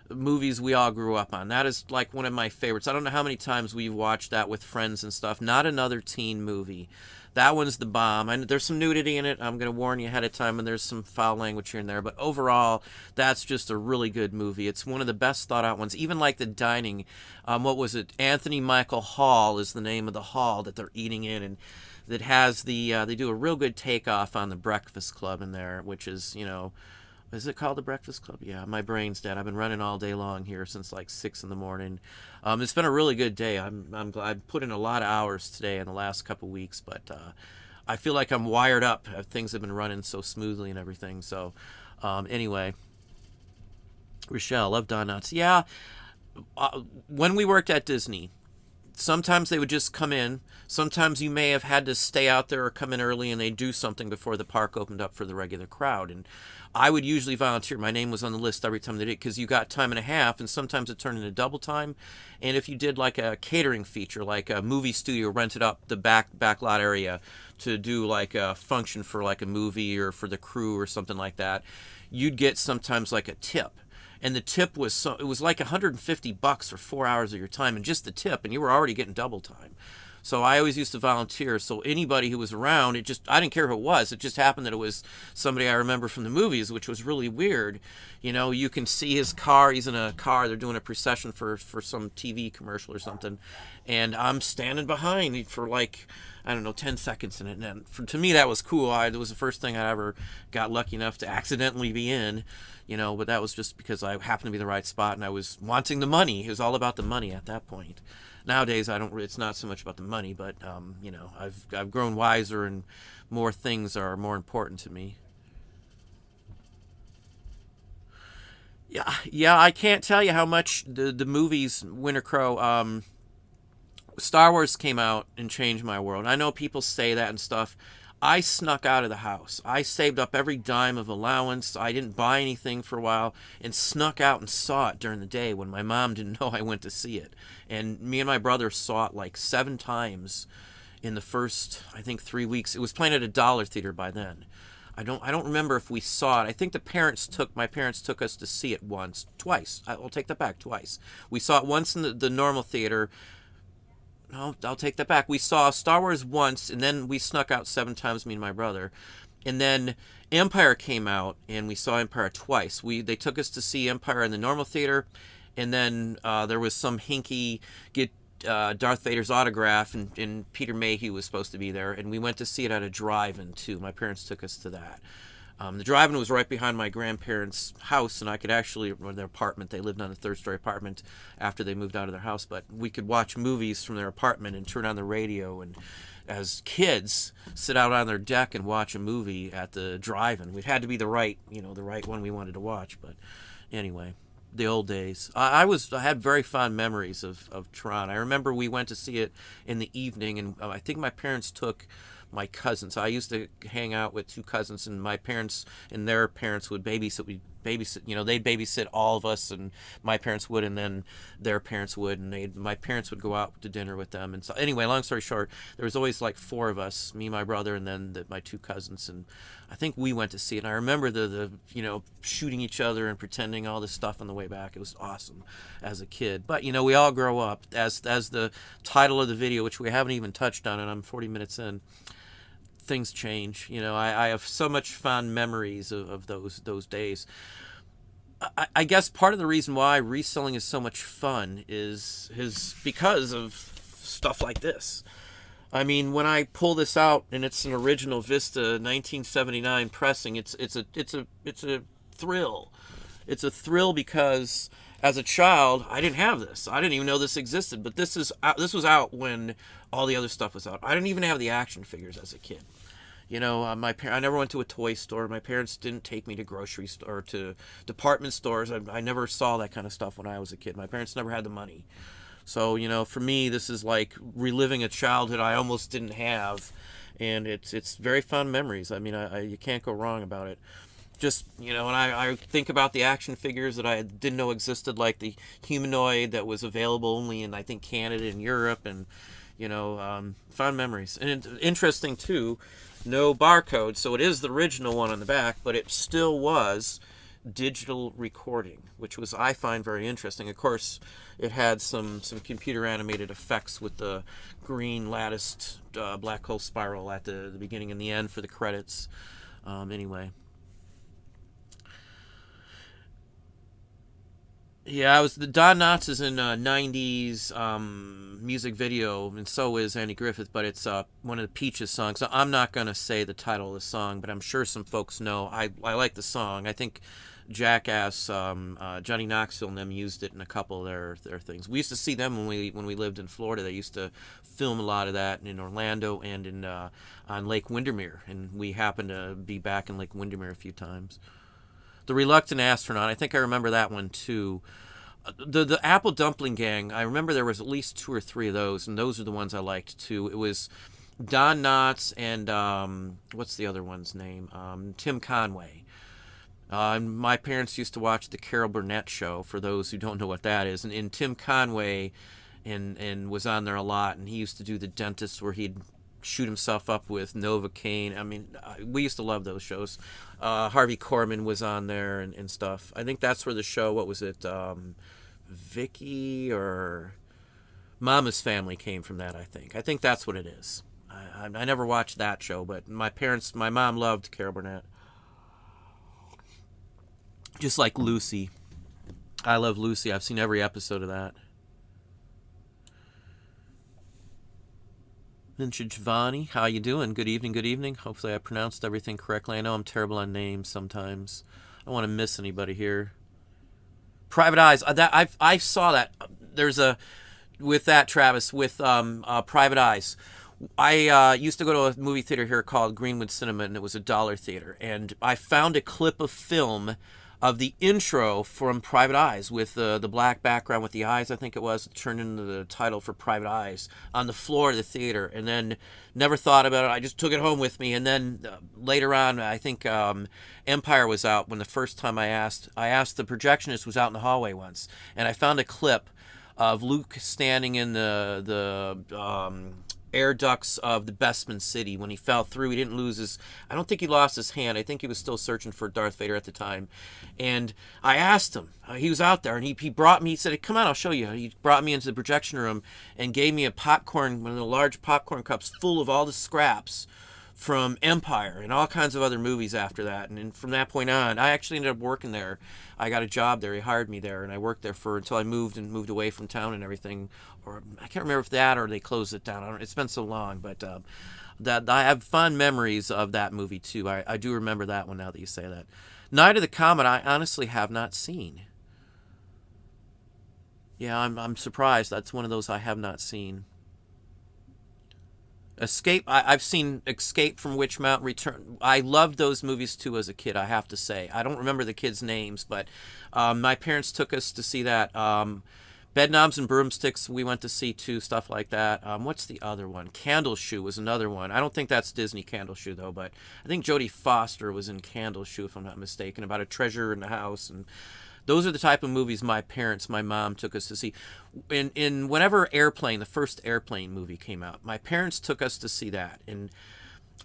[SPEAKER 1] movies we all grew up on. That is like one of my favorites. I don't know how many times we've watched that with friends and stuff. Not Another Teen Movie. That one's the bomb. And there's some nudity in it. I'm going to warn you ahead of time, and there's some foul language here and there. But overall, that's just a really good movie. It's one of the best thought out ones. Even like The Dining. What was it? Anthony Michael Hall is the name of the hall that they're eating in. And that has they do a real good takeoff on the Breakfast Club in there, which is, is it called the Breakfast Club? Yeah, my brain's dead. I've been running all day long here since like 6 in the morning. It's been a really good day. I'm glad. I've put in a lot of hours today in the last couple weeks, but I feel like I'm wired up. Things have been running so smoothly and everything. So anyway, Rochelle, love Don Knotts. Yeah, when we worked at Disney, sometimes they would just come in. Sometimes you may have had to stay out there or come in early and they'd do something before the park opened up for the regular crowd. And I would usually volunteer. My name was on the list every time they did, because you got time and a half, and sometimes it turned into double time. And if you did like a catering feature, like a movie studio rented up the back lot area to do like a function for like a movie or for the crew or something like that, you'd get sometimes like a tip. And the tip was it was like $150 for 4 hours of your time, and just the tip, and you were already getting double time. So I always used to volunteer. So anybody who was around, I didn't care who it was. It just happened that it was somebody I remember from the movies, which was really weird. You can see his car. He's in a car. They're doing a procession for some TV commercial or something. And I'm standing behind for like, I don't know, 10 seconds in it. And to me, that was cool. It was the first thing I ever got lucky enough to accidentally be in. But that was just because I happened to be in the right spot and I was wanting the money. It was all about the money at that point. Nowadays, I don't. It's not so much about the money, but I've grown wiser, and more things are more important to me. Yeah, yeah. I can't tell you how much the movies Winter Crow. Star Wars came out and changed my world. I know people say that and stuff. I snuck out of the house. I saved up every dime of allowance. I didn't buy anything for a while and snuck out and saw it during the day when my mom didn't know I went to see it. And me and my brother saw it like 7 times in the first, I think, 3 weeks. It was playing at a dollar theater by then. I don't remember if we saw it. I think my parents took us to see it twice. I'll take that back, twice. We saw it once in the normal theater. No, I'll take that back. We saw Star Wars once, and then we snuck out 7 times, me and my brother. And then Empire came out, and we saw Empire twice. They took us to see Empire in the normal theater, and then there was some hinky get Darth Vader's autograph, and Peter Mayhew was supposed to be there, and we went to see it at a drive-in too. My parents took us to that. The drive-in was right behind my grandparents' house, and I could actually, or their apartment, they lived on a third-story apartment after they moved out of their house, but we could watch movies from their apartment and turn on the radio, and as kids, sit out on their deck and watch a movie at the drive-in. It had to be the right one we wanted to watch, but anyway, the old days. I had very fond memories of Tron. I remember we went to see it in the evening, and I think my parents took my cousins. I used to hang out with 2 cousins, and my parents and their parents would babysit. They'd babysit all of us, and my parents would, and then their parents would, and my parents would go out to dinner with them. And so, anyway, long story short, there was always like 4 of us, me, my brother, and then my 2 cousins, and I think we went to see it. And I remember the shooting each other and pretending all this stuff on the way back. It was awesome as a kid. But we all grow up. As the title of the video, which we haven't even touched on, and I'm 40 minutes in. Things change. I have so much fond memories of those days. I guess part of the reason why reselling is so much fun is because of stuff like this. I mean, when I pull this out and it's an original Vista 1979 pressing, it's a thrill. It's a thrill because as a child, I didn't have this. I didn't even know this existed. But this was out when all the other stuff was out. I didn't even have the action figures as a kid. I never went to a toy store. My parents didn't take me to grocery store or to department stores. I never saw that kind of stuff when I was a kid. My parents never had the money. So, for me, this is like reliving a childhood I almost didn't have. And it's very fond memories. I mean, you can't go wrong about it. Just, and I think about the action figures that I didn't know existed, like the humanoid that was available only in, I think, Canada and Europe, and, fond memories. And interesting, too, no barcode, so it is the original one on the back, but it still was digital recording, which I find very interesting. Of course, it had some computer animated effects with the green latticed black hole spiral at the beginning and the end for the credits. Yeah, the Don Knotts is in 90s music video, and so is Andy Griffith, but it's one of the Peaches songs. I'm not going to say the title of the song, but I'm sure some folks know. I like the song. I think Jackass, Johnny Knoxville and them used it in a couple of their things. We used to see them when we lived in Florida. They used to film a lot of that in Orlando and on Lake Windermere, and we happened to be back in Lake Windermere a few times. The Reluctant Astronaut, I think I remember that one too. The Apple Dumpling Gang, I remember there was at least 2 or 3 of those, and those are the ones I liked too. It was Don Knotts and what's the other one's name? Tim Conway. My parents used to watch the Carol Burnett show, for those who don't know what that is. And Tim Conway and was on there a lot, and he used to do the dentist where he'd shoot himself up with Novocaine. I mean, we used to love those shows. Harvey Korman was on there and stuff. I think that's where the show, what was it, Vicky or Mama's Family came from that, I think that's what it is. I never watched that show, but my mom loved Carol Burnett. Just like Lucy. I love Lucy. I've seen every episode of that. Vintage Vani, how you doing? Good evening, good evening. Hopefully I pronounced everything correctly. I know I'm terrible on names sometimes. I don't want to miss anybody here. Private Eyes. I saw that. There's a with that, Travis, with Private Eyes. I used to go to a movie theater here called Greenwood Cinema, and it was a dollar theater. And I found a clip of film of the intro from Private Eyes with the black background with the eyes, I think it was, turned into the title for Private Eyes on the floor of the theater. And then never thought about it. I just took it home with me. And then later on, I think Empire was out when the first time I asked the projectionist was out in the hallway once. And I found a clip of Luke standing in the air ducts of the Bespin City when he fell through. He didn't lose his... I don't think he lost his hand. I think he was still searching for Darth Vader at the time. And I asked him. He was out there, and he brought me... He said, come on, I'll show you. He brought me into the projection room and gave me a popcorn, one of the large popcorn cups full of all the scraps from Empire and all kinds of other movies after that. And from that point on, I actually ended up working there. I got a job there. He hired me there, and I worked there until I moved away from town and everything. Or I can't remember if that or they closed it down. It's been so long, but that I have fond memories of that movie too. I do remember that one now that you say that. Night of the Comet, I honestly have not seen. Yeah, I'm surprised. That's one of those I have not seen. Escape, I've seen Escape from Witchmount, Return. I loved those movies too as a kid, I have to say. I don't remember the kids' names, but my parents took us to see that. Bedknobs and Broomsticks we went to see too, stuff like that. What's the other one? Candleshoe was another one. I don't think that's Disney Candleshoe though, but I think Jodie Foster was in Candleshoe if I'm not mistaken, about a treasure in the house. And those are the type of movies my mom took us to see. In whenever Airplane, the first Airplane movie came out, my parents took us to see that. And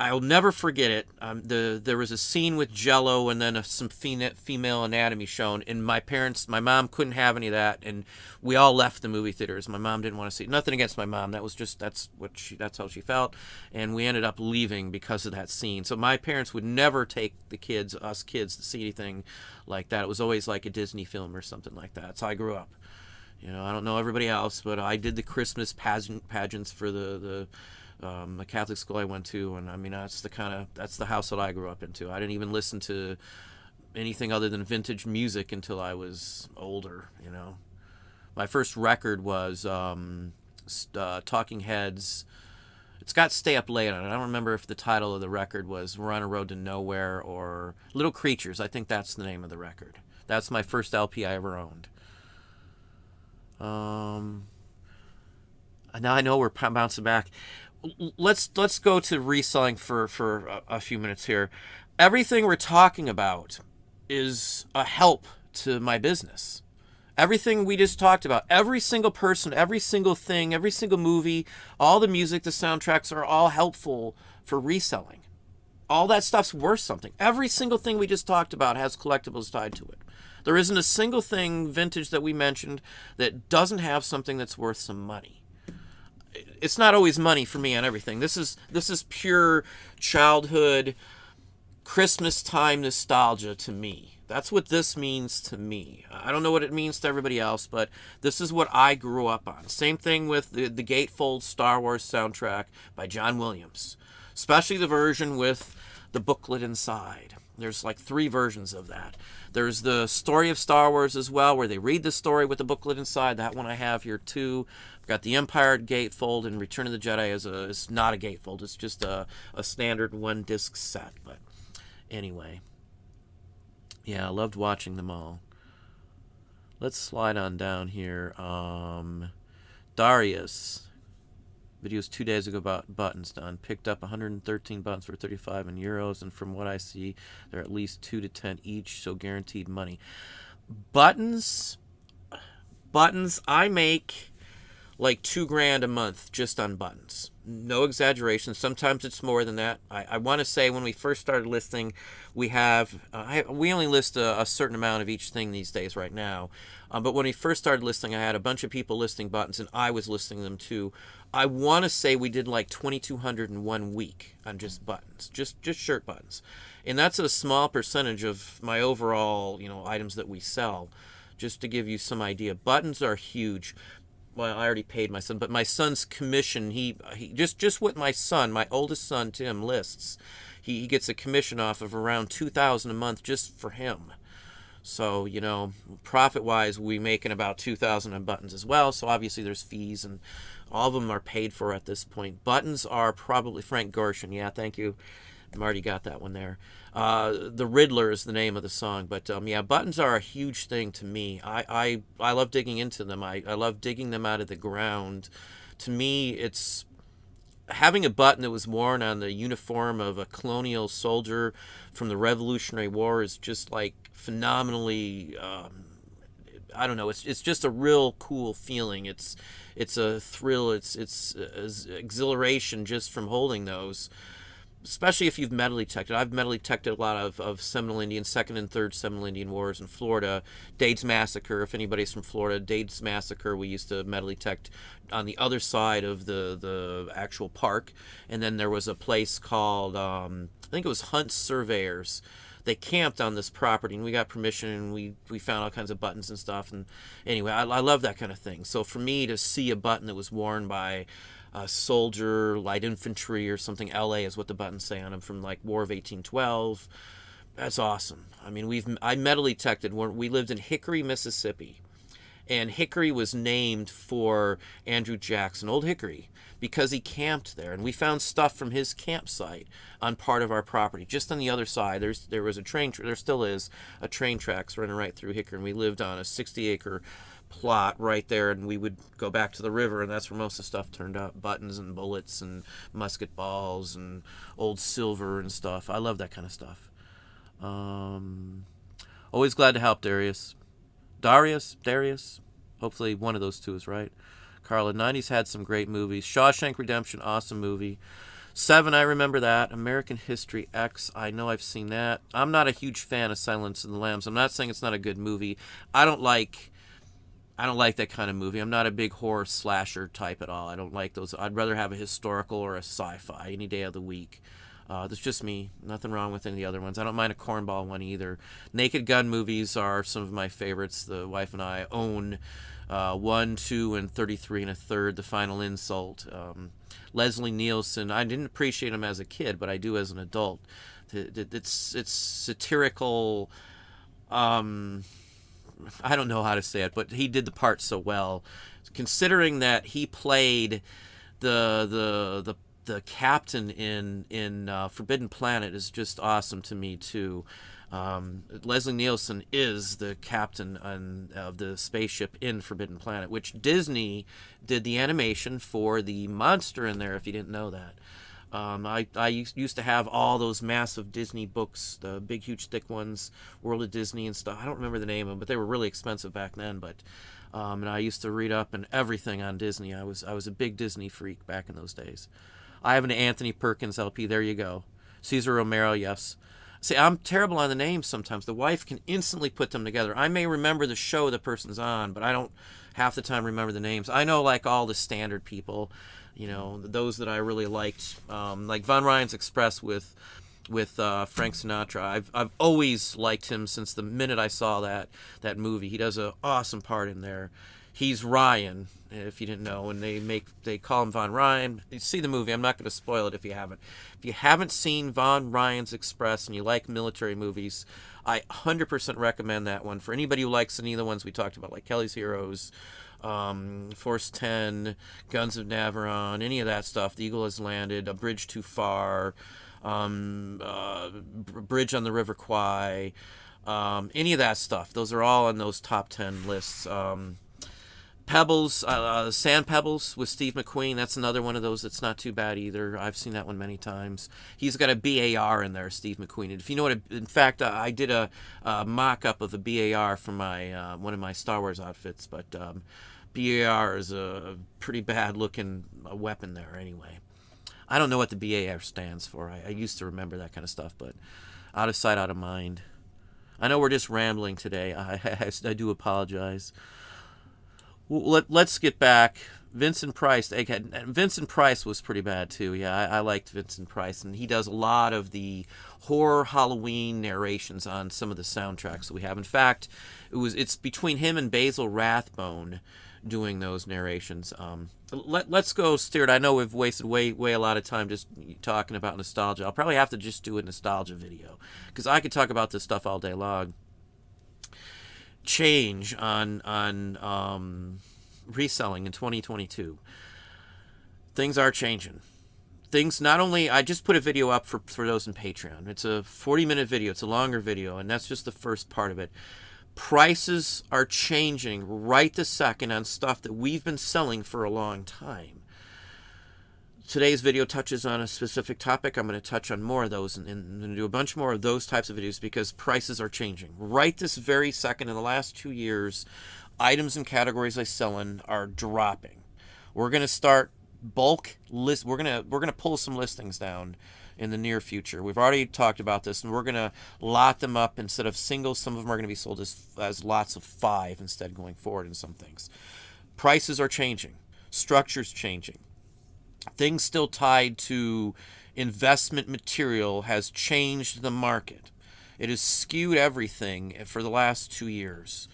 [SPEAKER 1] I'll never forget it. There was a scene with Jell-O and then some female anatomy shown, and my mom couldn't have any of that, and we all left the movie theaters. My mom didn't want to see it. Nothing against my mom. That's how she felt, and we ended up leaving because of that scene. So my parents would never take us kids to see anything like that. It was always like a Disney film or something like that. That's how I grew up. I don't know everybody else, but I did the Christmas pageants for the Catholic school I went to, and I mean that's the house that I grew up into. I didn't even listen to anything other than vintage music until I was older. My first record was Talking Heads. It's got Stay Up Late on it. I don't remember if the title of the record was We're on a Road to Nowhere or Little Creatures. I think that's the name of the record. That's my first LP I ever owned. Now I know we're bouncing back. Let's go to reselling for a few minutes here. Everything we're talking about is a help to my business. Everything we just talked about, every single person, every single thing, every single movie, all the music, the soundtracks are all helpful for reselling. All that stuff's worth something. Every single thing we just talked about has collectibles tied to it. There isn't a single thing vintage that we mentioned that doesn't have something that's worth some money. It's not always money for me on everything. This is pure childhood Christmas time nostalgia to me. That's what this means to me. I don't know what it means to everybody else, but this is what I grew up on. Same thing with the gatefold Star Wars soundtrack by John Williams, especially the version with the booklet inside. There's like 3 versions of that. There's the Story of Star Wars as well, where they read the story with the booklet inside. That one I have here too. I've got the Empire gatefold, and Return of the Jedi is not a gatefold. It's just a standard 1-disc set. But anyway, yeah, I loved watching them all. Let's slide on down here. Darius. Videos 2 days ago about buttons done. Picked up 113 buttons for 35 in euros, and from what I see, they're at least 2 to 10 each, so guaranteed money. Buttons, I make like $2,000 a month just on buttons. No exaggeration. Sometimes it's more than that. I want to say when we first started listing, we only list a certain amount of each thing these days right now. But when we first started listing, I had a bunch of people listing buttons, and I was listing them too. I want to say we did like 2,200 in 1 week on just buttons, just shirt buttons. And that's a small percentage of my overall, items that we sell. Just to give you some idea, buttons are huge. Well, I already paid my son, but my son's commission, he just what my oldest son, Tim, lists, he gets a commission off of around $2,000 a month just for him. So, you know, profit-wise, we making about 2,000 on buttons as well. So obviously there's fees, and all of them are paid for at this point. Buttons are probably Frank Gorshin. Yeah, thank you. Marty got that one there. The Riddler is the name of the song, but yeah, buttons are a huge thing to me. I love digging into them. I love digging them out of the ground. To me, it's having a button that was worn on the uniform of a colonial soldier from the Revolutionary War is just like phenomenally. I don't know. It's just a real cool feeling. It's a thrill. It's exhilaration just from holding those. Especially if you've metal detected. I've metal detected a lot of Seminole Indian, Second and Third Seminole Indian Wars in Florida. Dade's Massacre, if anybody's from Florida, Dade's Massacre, we used to metal detect on the other side of the actual park. And then there was a place called, I think it was Hunt Surveyors. They camped on this property, and we got permission, and we found all kinds of buttons and stuff. And anyway, I love that kind of thing. So for me to see a button that was worn by soldier, light infantry, or something, LA is what the buttons say on them, from like War of 1812. That's awesome. I mean, I metal detected when we lived in Hickory, Mississippi, and Hickory was named for Andrew Jackson, Old Hickory, because he camped there, and we found stuff from his campsite on part of our property. Just on the other side, there was a train, there still is a train tracks running right through Hickory, and we lived on a 60-acre plot right there, and we would go back to the river, and that's where most of the stuff turned up. Buttons and bullets and musket balls and old silver and stuff. I love that kind of stuff. Always glad to help, Darius. Darius? Hopefully one of those two is right. Carla, 90s had some great movies. Shawshank Redemption, awesome movie. Seven, I remember that. American History X, I know I've seen that. I'm not a huge fan of Silence of the Lambs. I'm not saying it's not a good movie. I don't like that kind of movie. I'm not a big horror slasher type at all. I don't like those. I'd rather have a historical or a sci-fi any day of the week. That's just me. Nothing wrong with any of the other ones. I don't mind a cornball one either. Naked Gun movies are some of my favorites. The wife and I own 1, 2, and 33 1/3, The Final Insult. Leslie Nielsen, I didn't appreciate him as a kid, but I do as an adult. It's satirical. I don't know how to say it, but he did the part so well. Considering that he played the captain in Forbidden Planet is just awesome to me too. Leslie Nielsen is the captain of the spaceship in Forbidden Planet, which Disney did the animation for the monster in there, if you didn't know that. I used to have all those massive Disney books, the big, huge, thick ones, World of Disney and stuff. I don't remember the name of them, but they were really expensive back then. But and I used to read up and everything on Disney. I was a big Disney freak back in those days. I have an Anthony Perkins LP. There you go. Cesar Romero, yes. See, I'm terrible on the names sometimes. The wife can instantly put them together. I may remember the show the person's on, but I don't half the time remember the names. I know like all the standard people. You know, those that I really liked, like Von Ryan's Express with Frank Sinatra. I've always liked him since the minute I saw that movie. He does an awesome part in there. He's Ryan, if you didn't know, and they call him Von Ryan. You see the movie. I'm not going to spoil it if you haven't. If you haven't seen Von Ryan's Express and you like military movies, I 100% recommend that one. For anybody who likes any of the ones we talked about, like Kelly's Heroes, Force 10, Guns of Navarone, any of that stuff. The Eagle Has Landed, A Bridge Too Far, Bridge on the River Kwai, any of that stuff. Those are all on those top 10 lists. Pebbles, Sand Pebbles with Steve McQueen. That's another one of those that's not too bad either. I've seen that one many times. He's got a BAR in there, Steve McQueen. And if you know what, in fact, I did a mock-up of a BAR for my one of my Star Wars outfits, but BAR is a pretty bad-looking weapon there anyway. I don't know what the BAR stands for. I used to remember that kind of stuff, but out of sight, out of mind. I know we're just rambling today. I do apologize. Let's get back. Vincent Price. Vincent Price was pretty bad too. Yeah, I liked Vincent Price, and he does a lot of the horror Halloween narrations on some of the soundtracks that we have. In fact, it's between him and Basil Rathbone doing those narrations. Let's go, Stuart. I know we've wasted way a lot of time just talking about nostalgia. I'll probably have to just do a nostalgia video because I could talk about this stuff all day long. change on reselling in 2022. Things are changing. Things not only, I just put a video up for those in Patreon. It's a 40-minute video. It's a longer video, and that's just the first part of it. Prices are changing right this second on stuff that we've been selling for a long time. Today's video touches on a specific topic. I'm going to touch on more of those and I'm going to do a bunch more of those types of videos because prices are changing. Right this very second, in the last 2 years, items and categories I sell in are dropping. We're going to start bulk list. We're going to pull some listings down in the near future. We've already talked about this, and we're going to lot them up instead of singles. Some of them are going to be sold as lots of 5 instead going forward in some things. Prices are changing. Structure's changing. Things still tied to investment material has changed the market. It has skewed everything for the last 2 years.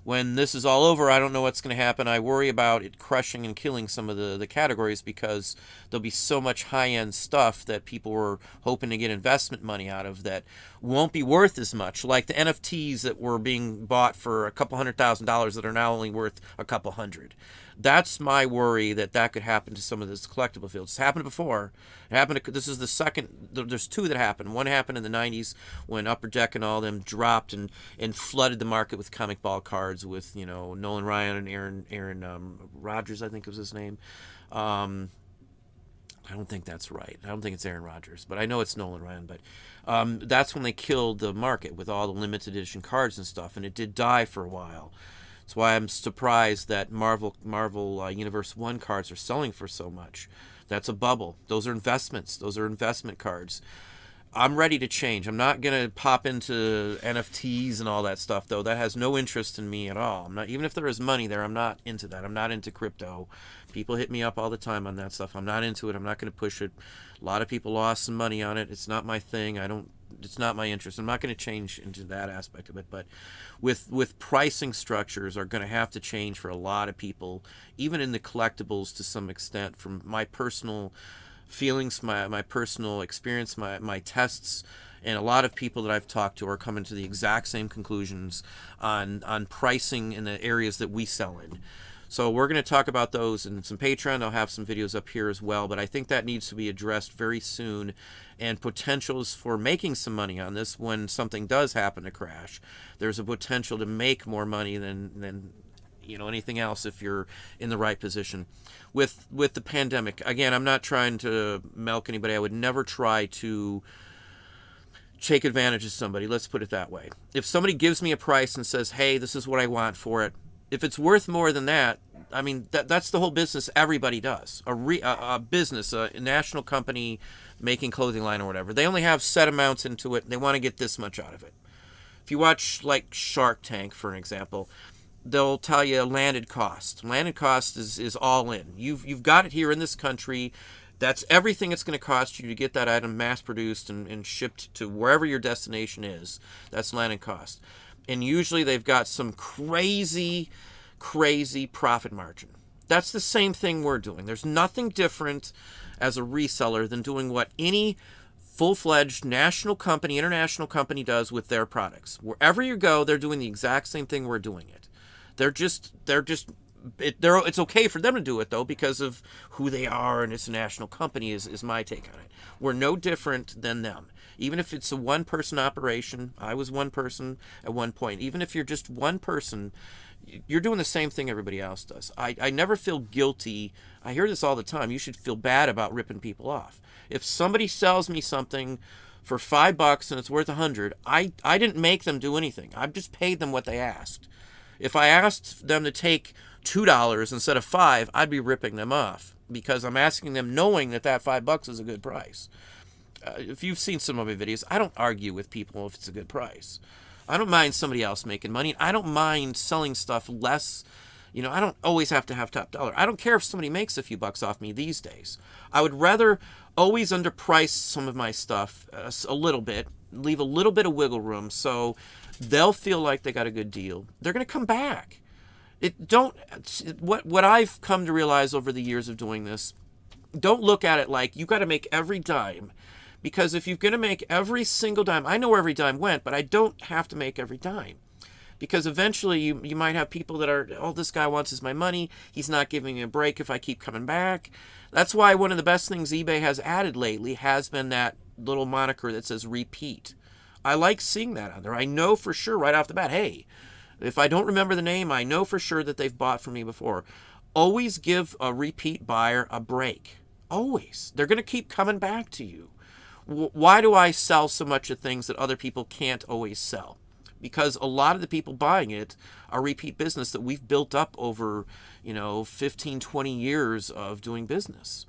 [SPEAKER 1] When this is all over, I don't know what's going to happen. I worry about it crushing and killing some of the categories because there'll be so much high-end stuff that people were hoping to get investment money out of that won't be worth as much, like the NFTs that were being bought for a couple $100,000 that are now only worth a couple hundred. That's my worry that could happen to some of this collectible fields. It's happened before. This is the second. There's 2 that happened. One happened in the 90s when Upper Deck and all them dropped and flooded the market with comic ball cards with, Nolan Ryan and Aaron Rodgers, I think was his name. I don't think that's right. I don't think it's Aaron Rodgers, but I know it's Nolan Ryan. But that's when they killed the market with all the limited edition cards and stuff, and it did die for a while. That's why I'm surprised that Marvel Universe 1 cards are selling for so much. That's a bubble. Those are investments. Those are investment cards. I'm ready to change. I'm not going to pop into NFTs and all that stuff, though. That has no interest in me at all. I'm not, even if there is money there, I'm not into that. I'm not into crypto. People hit me up all the time on that stuff. I'm not into it. I'm not going to push it. A lot of people lost some money on it. It's not my thing. It's not my interest. I'm not going to change into that aspect of it. But with pricing structures are going to have to change for a lot of people, even in the collectibles to some extent. From my personal feelings, my personal experience, my tests, and a lot of people that I've talked to are coming to the exact same conclusions on pricing in the areas that we sell in. So we're going to talk about those in some Patreon. I'll have some videos up here as well, but I think that needs to be addressed very soon, and potentials for making some money on this when something does happen to crash. There's a potential to make more money than anything else if you're in the right position. With the pandemic, again, I'm not trying to milk anybody. I would never try to take advantage of somebody. Let's put it that way. If somebody gives me a price and says, hey, this is what I want for it, if it's worth more than that, I mean, that's the whole business everybody does. A business, a national company making clothing line or whatever, they only have set amounts into it, and they want to get this much out of it. If you watch, like, Shark Tank, for an example, they'll tell you landed cost. Landed cost is all in. You've got it here in this country. That's everything it's going to cost you to get that item mass-produced and shipped to wherever your destination is. That's landed cost. And usually they've got some crazy profit margin. That's the same thing we're doing. There's nothing different as a reseller than doing what any full-fledged national company, international company does with their products. Wherever you go, they're doing the exact same thing we're doing it. It's okay for them to do it, though, because of who they are, and it's a national company is my take on it. We're no different than them. Even if it's a one-person operation, I was one person at one point. Even if you're just one person, you're doing the same thing everybody else does. I never feel guilty. I hear this all the time. You should feel bad about ripping people off. If somebody sells me something for $5 and it's worth $100, I didn't make them do anything. I've just paid them what they asked. If I asked them to take $2 instead of $5, I'd be ripping them off because I'm asking them knowing that $5 is a good price. If you've seen some of my videos, I don't argue with people if it's a good price. I don't mind somebody else making money. I don't mind selling stuff less. I don't always have to have top dollar. I don't care if somebody makes a few bucks off me these days. I would rather always underprice some of my stuff a little bit, leave a little bit of wiggle room so they'll feel like they got a good deal. They're going to come back. What I've come to realize over the years of doing this, don't look at it like you got to make every dime. Because if you're going to make every single dime, I know where every dime went, but I don't have to make every dime. Because eventually you might have people that are, oh, this guy wants is my money. He's not giving me a break if I keep coming back. That's why one of the best things eBay has added lately has been that little moniker that says repeat. I like seeing that on there. I know for sure right off the bat, hey, if I don't remember the name, I know for sure that they've bought from me before. Always give a repeat buyer a break. Always. They're going to keep coming back to you. Why do I sell so much of things that other people can't always sell? Because a lot of the people buying it are repeat business that we've built up over, 15, 20 years of doing business.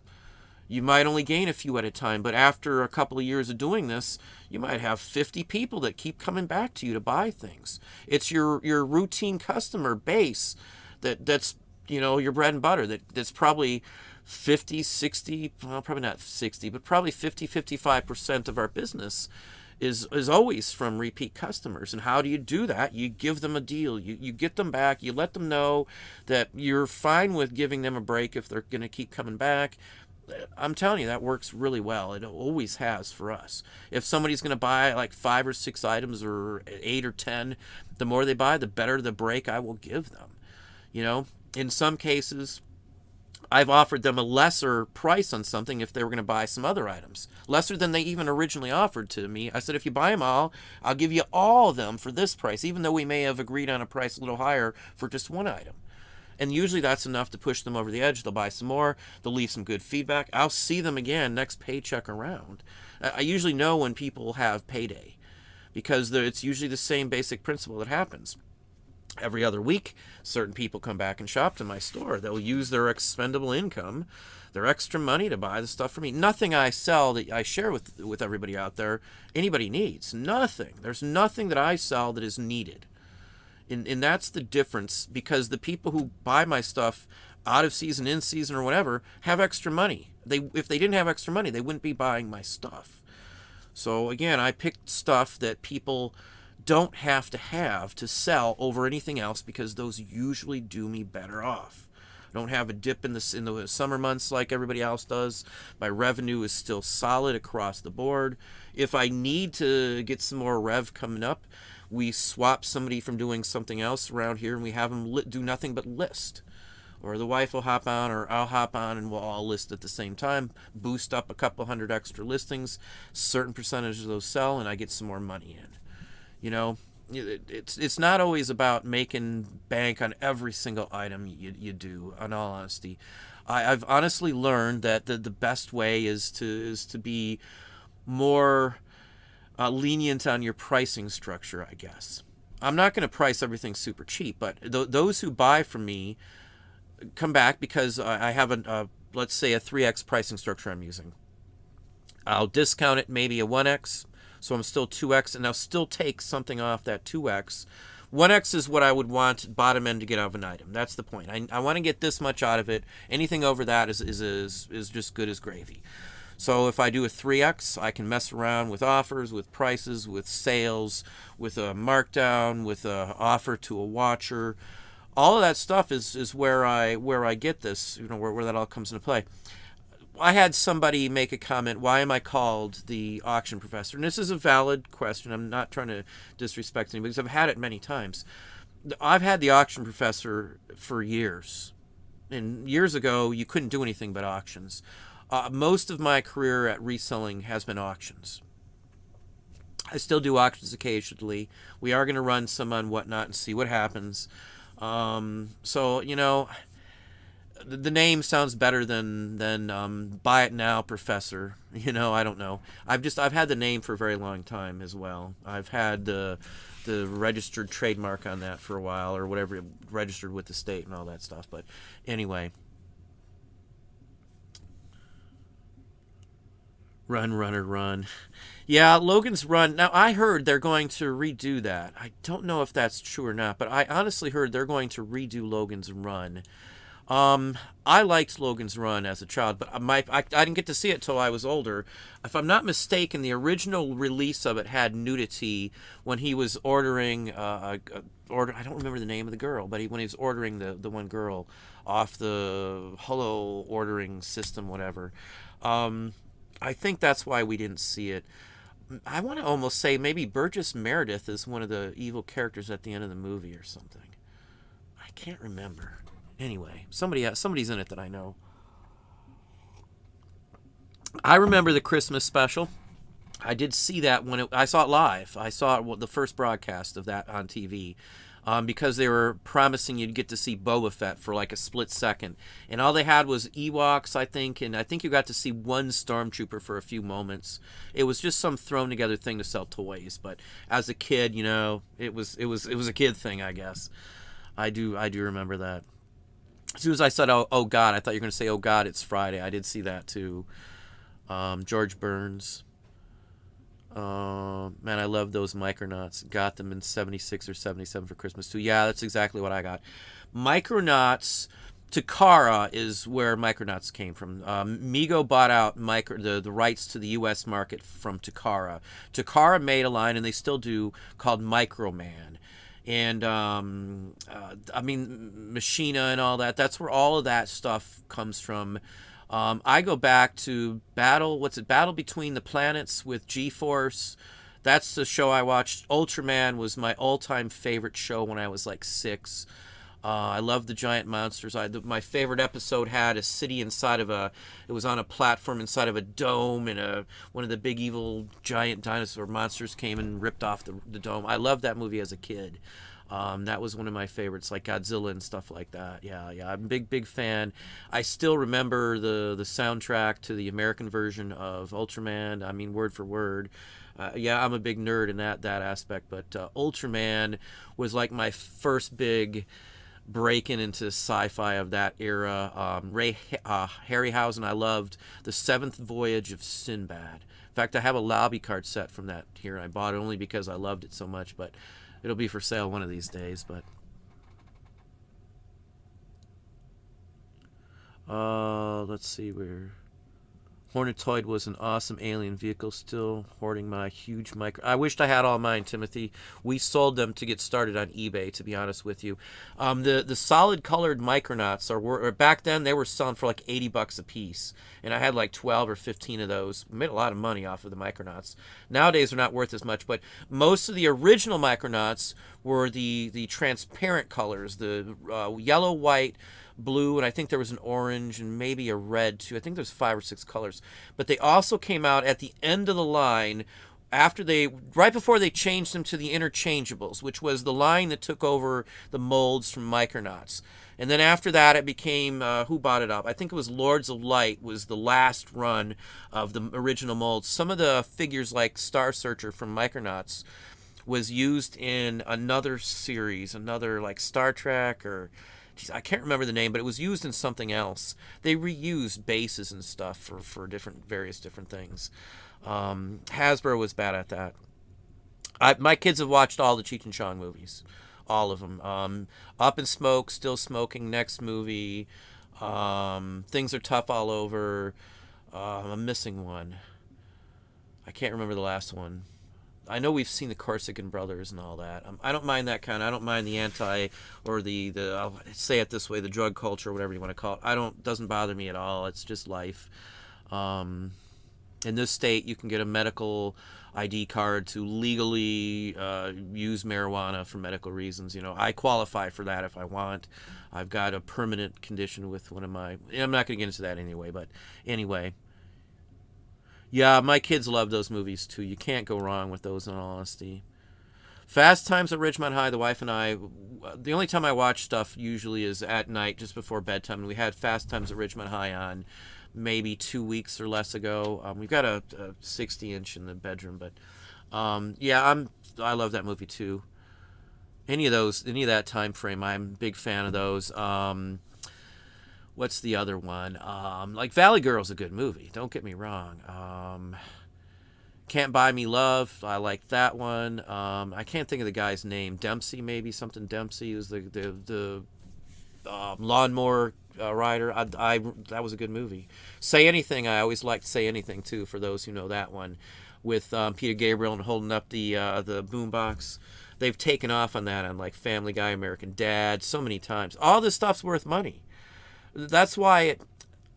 [SPEAKER 1] You might only gain a few at a time, but after a couple of years of doing this, you might have 50 people that keep coming back to you to buy things. It's your routine customer base that's your bread and butter, that's probably 50, 60, well, probably not 60, but probably 50, 55% of our business is always from repeat customers. And how do you do that? You give them a deal. You get them back. You let them know that you're fine with giving them a break if they're going to keep coming back. I'm telling you, that works really well. It always has for us. If somebody's going to buy like 5 or 6 items or 8 or 10, the more they buy, the better the break I will give them. In some cases, I've offered them a lesser price on something if they were going to buy some other items. Lesser than they even originally offered to me. I said, if you buy them all, I'll give you all of them for this price, even though we may have agreed on a price a little higher for just one item. And usually that's enough to push them over the edge. They'll buy some more. They'll leave some good feedback. I'll see them again next paycheck around. I usually know when people have payday because it's usually the same basic principle that happens. Every other week, certain people come back and shop to my store. They'll use their expendable income, their extra money to buy the stuff for me. Nothing I sell that I share with everybody out there, anybody needs. Nothing. There's nothing that I sell that is needed. And that's the difference, because the people who buy my stuff out of season, in season, or whatever, have extra money. If they didn't have extra money, they wouldn't be buying my stuff. So again, I picked stuff that people don't have to sell over anything else, because those usually do me better off. I don't have a dip in the summer months like everybody else does. My revenue is still solid across the board. If I need to get some more rev coming up, we swap somebody from doing something else around here and we have them do nothing but list. Or the wife will hop on, or I'll hop on, and we'll all list at the same time, boost up a couple hundred extra listings, certain percentage of those sell, and I get some more money in. It's not always about making bank on every single item you do, in all honesty. I've honestly learned that the best way is to be more lenient on your pricing structure, I guess. I'm not going to price everything super cheap, but those who buy from me come back because I have let's say a 3x pricing structure I'm using. I'll discount it maybe a 1x, so I'm still 2x, and I'll still take something off that 2x. 1x is what I would want bottom end to get out of an item. That's the point. I want to get this much out of it. Anything over that is just good as gravy. So if I do a 3x, I can mess around with offers, with prices, with sales, with a markdown, with a offer to a watcher. All of that stuff is where I get this, where that all comes into play. I had somebody make a comment, why am I called the auction professor? And this is a valid question. I'm not trying to disrespect anybody, because I've had it many times. I've had the auction professor for years. And years ago, you couldn't do anything but auctions. Most of my career at reselling has been auctions. I still do auctions occasionally. We are going to run some on Whatnot and see what happens. So, the name sounds better than Buy It Now Professor. I don't know. I've had the name for a very long time as well. I've had the registered trademark on that for a while, or whatever, registered with the state and all that stuff. But anyway. Run, runner, run. Yeah, Logan's Run. Now, I heard they're going to redo that. I don't know if that's true or not, but I honestly heard they're going to redo Logan's Run. I liked Logan's Run as a child, but I didn't get to see it till I was older. If I'm not mistaken, the original release of it had nudity when he was ordering I don't remember the name of the girl, but when he was ordering the one girl off the Hello ordering system, whatever. I think that's why we didn't see it. I want to almost say maybe Burgess Meredith is one of the evil characters at the end of the movie or something. I can't remember. Anyway, somebody's in it that I know. I remember the Christmas special. I did see that I saw it live. I saw the first broadcast of that on TV. Because they were promising you'd get to see Boba Fett for like a split second. And all they had was Ewoks, I think, and I think you got to see one Stormtrooper for a few moments. It was just some thrown together thing to sell toys, but as a kid, it was a kid thing, I guess. I do remember that. As soon as I said, oh God, I thought you were going to say, oh God, it's Friday. I did see that too. George Burns. Man, I love those Micronauts. Got them in 76 or 77 for Christmas too. Yeah, that's exactly what I got. Micronauts, Takara is where Micronauts came from. Mego bought out the rights to the U.S. market from Takara. Takara made a line, and they still do, called Microman. And, Machina and all that. That's where all of that stuff comes from. I go back to Battle Between the Planets with G-Force. That's the show I watched. Ultraman was my all-time favorite show when I was like 6. I love the giant monsters. My favorite episode had a city it was on a platform inside of a dome, and one of the big evil giant dinosaur monsters came and ripped off the dome. I loved that movie as a kid. That was one of my favorites, like Godzilla and stuff like that. Yeah, I'm a big fan. I still remember the soundtrack to the American version of Ultraman. I mean, word for word. I'm a big nerd in that aspect, but Ultraman was like my first big breaking into sci-fi of that era. Ray Harryhausen, I loved The Seventh Voyage of Sinbad. In fact, I have a lobby card set from that here. I bought it only because I loved it so much, but it'll be for sale one of these days. But let's see where. Hornetoid was an awesome alien vehicle, still hoarding my huge micro. I wished I had all mine, Timothy. We sold them to get started on eBay, to be honest with you. The solid colored Micronauts or back then they were selling for like $80 a piece, and I had like 12 or 15 of those. We made a lot of money off of the Micronauts. Nowadays they're not worth as much, but most of the original Micronauts were the transparent colors, the yellow, white, blue, and I think there was an orange and maybe a red too. I think there's 5 or 6 colors. But they also came out at the end of the line right before they changed them to the interchangeables, which was the line that took over the molds from Micronauts. And then after that, it became, who bought it up? I think it was Lords of Light was the last run of the original molds. Some of the figures like Star Searcher from Micronauts was used in another series, another like Star Trek or... I can't remember the name, but it was used in something else. They reused bases and stuff for various different things. Hasbro was bad at that. My kids have watched all the Cheech and Chong movies, all of them. Up in Smoke, Still Smoking, next movie. Things Are Tough All Over. I'm missing one. I can't remember the last one. I know we've seen the Corsican Brothers and all that. I don't mind that kind. I don't mind the or the I'll say it this way, the drug culture, whatever you want to call it. Doesn't bother me at all. It's just life. In this state, you can get a medical ID card to legally use marijuana for medical reasons. I qualify for that if I want. I've got a permanent condition with one of my... I'm not going to get into that anyway, but anyway... Yeah, my kids love those movies too. You can't go wrong with those, in all honesty. Fast Times at Ridgemont High, the wife and I, the only time I watch stuff usually is at night, just before bedtime. And we had Fast Times at Ridgemont High on maybe 2 weeks or less ago. We've got a 60-inch in the bedroom, but I love that movie too. Any of that time frame, I'm a big fan of those. What's the other one? Like Valley Girl's a good movie. Don't get me wrong. Can't Buy Me Love. I like that one. I can't think of the guy's name. Dempsey, maybe something Dempsey, who's the lawnmower rider. That was a good movie. Say Anything. I always liked Say Anything too. For those who know that one, with Peter Gabriel and holding up the boombox. They've taken off on that on like Family Guy, American Dad, so many times. All this stuff's worth money. That's why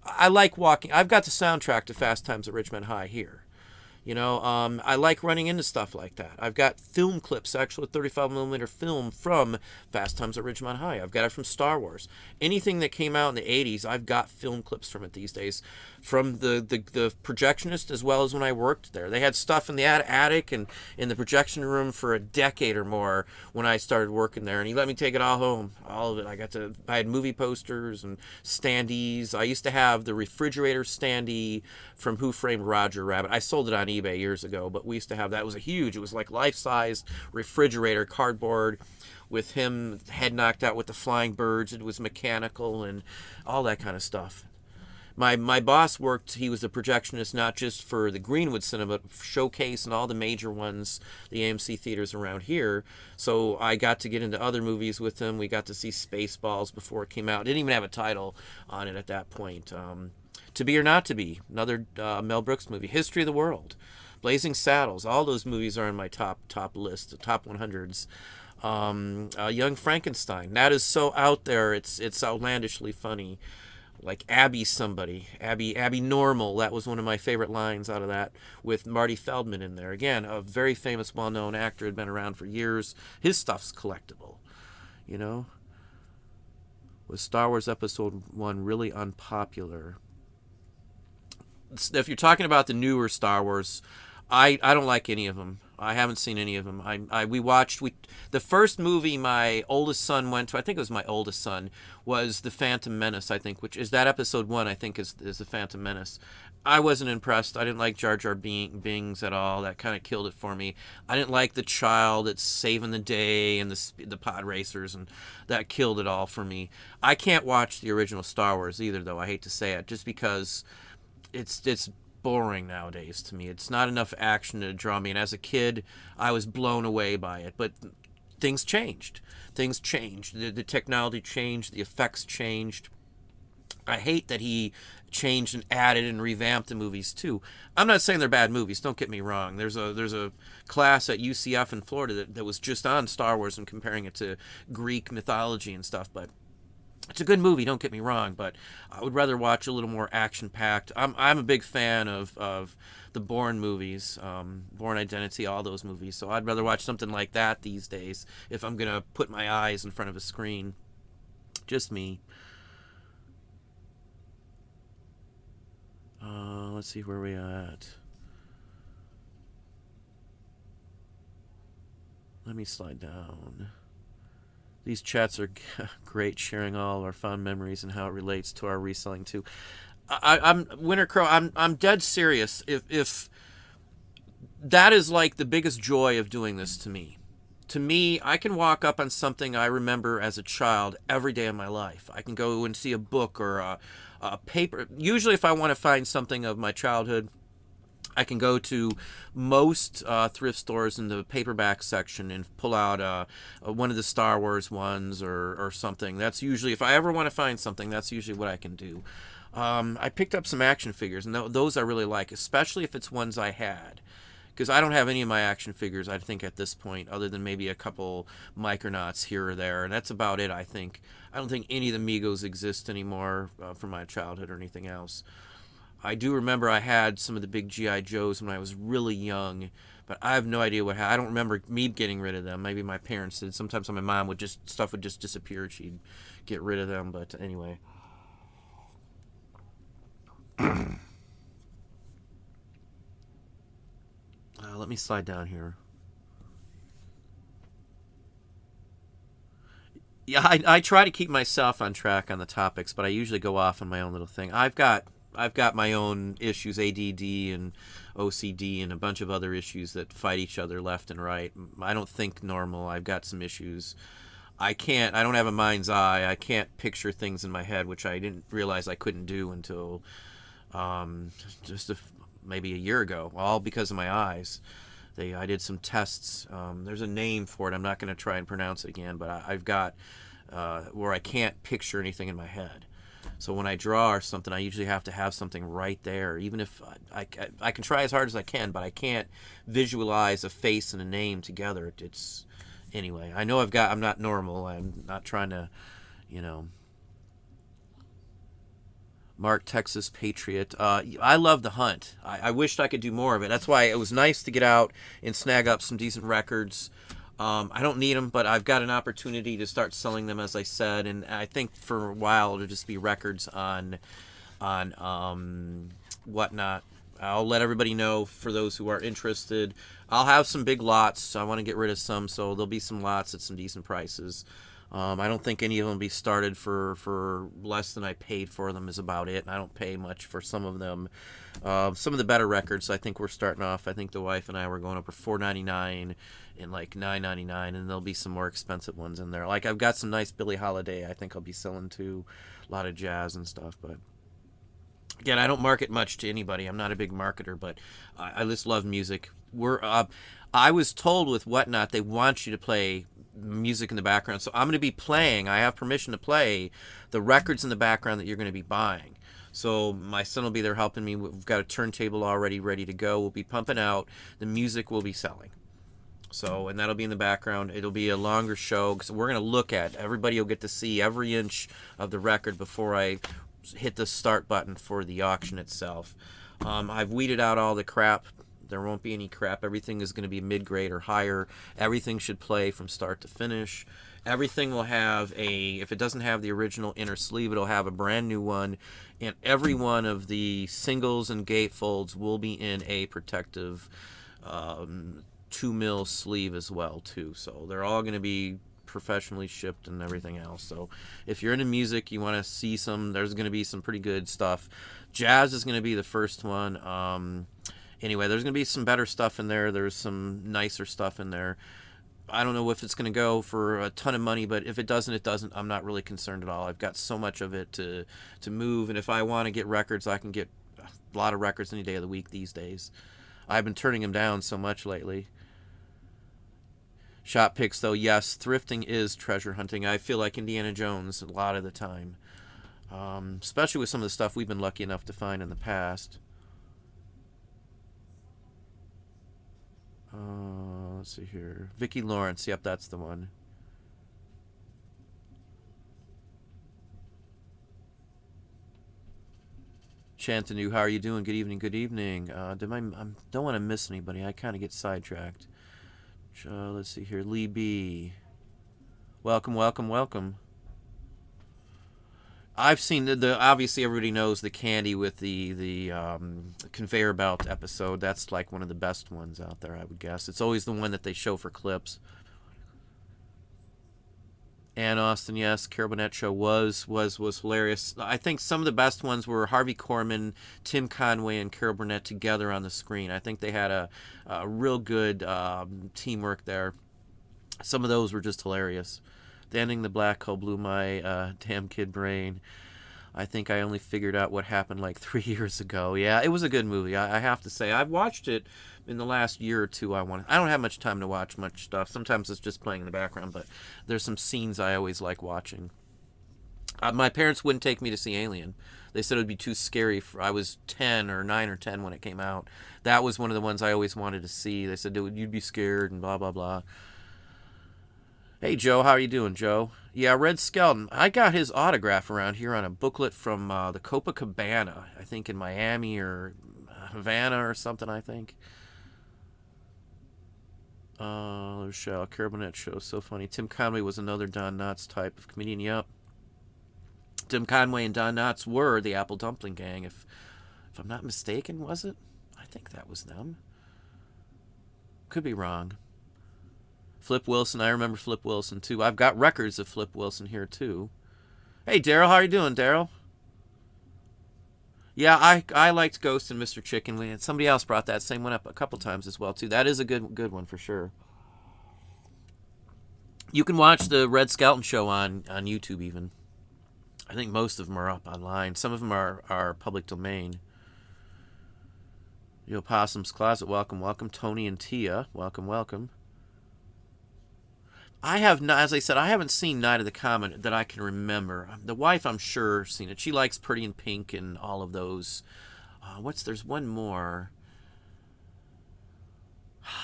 [SPEAKER 1] I like walking. I've got the soundtrack to Fast Times at Ridgemont High here. I like running into stuff like that. I've got film clips, actually 35 millimeter film from Fast Times at Ridgemont High. I've got it from Star Wars. Anything that came out in the 80s, I've got film clips from it these days, from the projectionist as well as when I worked there. They had stuff in the attic and in the projection room for a decade or more when I started working there, and he let me take it all home, all of it. I had movie posters and standees. I used to have the refrigerator standee from Who Framed Roger Rabbit. I sold it on eBay years ago, but we used to have that. It was like life-size refrigerator, cardboard, with him head knocked out with the flying birds. It was mechanical and all that kind of stuff. My boss he was a projectionist not just for the Greenwood Cinema, but Showcase and all the major ones, the AMC theaters around here. So I got to get into other movies with him. We got to see Spaceballs before it came out. It didn't even have a title on it at that point. To Be or Not to Be, another Mel Brooks movie. History of the World, Blazing Saddles. All those movies are on my top list, the top 100s. Young Frankenstein. That is so out there. It's outlandishly funny. Like Abby Normal. That was one of my favorite lines out of that, with Marty Feldman in there. Again, a very famous, well-known actor, had been around for years. His stuff's collectible, Was Star Wars Episode 1 really unpopular? If you're talking about the newer Star Wars, I don't like any of them. I haven't seen any of them. The first movie my oldest son went to, I think it was my oldest son, was The Phantom Menace, I think, which is that Episode 1, I think, is The Phantom Menace. I wasn't impressed. I didn't like Jar Jar Binks at all. That kind of killed it for me. I didn't like the child that's saving the day and the pod racers, and that killed it all for me. I can't watch the original Star Wars either, though. I hate to say it, just because it's boring nowadays to me. It's not enough action to draw me. And as a kid, I was blown away by it. But things changed. The technology changed. The effects changed. I hate that he changed and added and revamped the movies too. I'm not saying they're bad movies. Don't get me wrong. There's a class at UCF in Florida that was just on Star Wars and comparing it to Greek mythology and stuff. But it's a good movie, don't get me wrong, but I would rather watch a little more action-packed. I'm a big fan of the Bourne movies, Bourne Identity, all those movies. So I'd rather watch something like that these days if I'm going to put my eyes in front of a screen. Just me. Let's see where we at. Let me slide down. These chats are great, sharing all our fond memories and how it relates to our reselling too. I'm Winter Crow. I'm dead serious. If that is like the biggest joy of doing this to me. To me, I can walk up on something I remember as a child every day of my life. I can go and see a book or a paper. Usually, if I want to find something of my childhood, I can go to most thrift stores in the paperback section and pull out one of the Star Wars ones or something. That's usually, if I ever want to find something, that's usually what I can do. I picked up some action figures, and those I really like, especially if it's ones I had. Because I don't have any of my action figures, I think, at this point, other than maybe a couple Micronauts here or there, and that's about it, I think. I don't think any of the Megos exist anymore from my childhood or anything else. I do remember I had some of the big G.I. Joes when I was really young, but I have no idea what happened. I don't remember me getting rid of them. Maybe my parents did. Sometimes my mom stuff would just disappear. She'd get rid of them, but anyway. Let me slide down here. Yeah, I try to keep myself on track on the topics, but I usually go off on my own little thing. I've got my own issues, ADD and OCD and a bunch of other issues that fight each other left and right. I don't think normal. I've got some issues. I don't have a mind's eye. I can't picture things in my head, which I didn't realize I couldn't do until maybe a year ago, all because of my eyes. I did some tests. There's a name for it. I'm not going to try and pronounce it again, but I've got where I can't picture anything in my head. So when I draw or something, I usually have to have something right there. Even if I can try as hard as I can, but I can't visualize a face and a name together. Anyway, I know I'm not normal. I'm not trying to, Mark, Texas Patriot. I love the hunt. I wished I could do more of it. That's why it was nice to get out and snag up some decent records. I don't need them, but I've got an opportunity to start selling them, as I said, and I think for a while it'll just be records on Whatnot. I'll let everybody know for those who are interested. I'll have some big lots. So I want to get rid of some, so there'll be some lots at some decent prices. I don't think any of them will be started for less than I paid for them is about it. And I don't pay much for some of them. Some of the better records, I think we're starting off. I think the wife and I were going up for $4.99 and like $9.99, and there'll be some more expensive ones in there. Like I've got some nice Billie Holiday. I think I'll be selling too. A lot of jazz and stuff, but. Again, I don't market much to anybody. I'm not a big marketer, but I just love music. I was told with Whatnot they want you to play music in the background, so I'm going to be playing. I have permission to play the records in the background that you're going to be buying. So my son will be there helping me. We've got a turntable already ready to go. We'll be pumping out. The music we'll be selling. So, and that'll be in the background. It'll be a longer show because we're going to look at. Everybody will get to see every inch of the record before I hit the start button for the auction itself. I've weeded out all the crap. There won't be any crap. Everything is going to be mid-grade or higher. Everything should play from start to finish. Everything will have if it doesn't have the original inner sleeve, it'll have a brand new one. And every one of the singles and gatefolds will be in a protective 2mm sleeve as well, too. So they're all going to be professionally shipped and everything else. So if you're into music, you want to see there's going to be some pretty good stuff. Jazz is going to be the first one. Anyway, there's going to be some better stuff in there. There's some nicer stuff in there. I don't know if it's going to go for a ton of money, but if it doesn't, it doesn't. I'm not really concerned at all. I've got so much of it to move, and if I want to get records, I can get a lot of records any day of the week these days. I've been turning them down so much lately. Shop picks, though, yes, thrifting is treasure hunting. I feel like Indiana Jones a lot of the time, especially with some of the stuff we've been lucky enough to find in the past. Let's see here. Vicki Lawrence, yep, that's the one. Shantanu, how are you doing? Good evening, good evening. I don't want to miss anybody. I kind of get sidetracked. Let's see here. Lee B. Welcome, welcome, welcome. I've seen obviously everybody knows the candy with the conveyor belt episode. That's like one of the best ones out there, I would guess. It's always the one that they show for clips. Ann Austin, yes. Carol Burnett show was hilarious. I think some of the best ones were Harvey Korman, Tim Conway, and Carol Burnett together on the screen. I think they had a real good teamwork there. Some of those were just hilarious. The ending, the black hole blew my damn kid brain. I think I only figured out what happened like 3 years ago. Yeah, it was a good movie. I have to say, I've watched it in the last year or two. I don't have much time to watch much stuff. Sometimes it's just playing in the background, but there's some scenes I always like watching. My parents wouldn't take me to see Alien. They said it would be too scary. I was 10 or 9 or 10 when it came out. That was one of the ones I always wanted to see. They said you'd be scared and blah blah blah. Hey, Joe, how are you doing, Joe? Yeah, Red Skelton. I got his autograph around here on a booklet from the Copacabana, I think in Miami or Havana or something, I think. Carol Burnett show, so funny. Tim Conway was another Don Knotts type of comedian, yep. Tim Conway and Don Knotts were the Apple Dumpling Gang, if I'm not mistaken, was it? I think that was them. Could be wrong. Flip Wilson, I remember Flip Wilson too. I've got records of Flip Wilson here too. Hey Daryl, how are you doing, Daryl? Yeah, I liked Ghost and Mr. Chicken. Somebody else brought that same one up a couple times as well too. That is a good one for sure. You can watch the Red Skelton show on YouTube even. I think most of them are up online. Some of them are public domain. Yo Possum's Closet, welcome, welcome. Tony and Tia, welcome, welcome. I have not, as I said, I haven't seen Night of the Comet that I can remember. The wife, I'm sure, seen it. She likes Pretty in Pink and all of those. There's one more.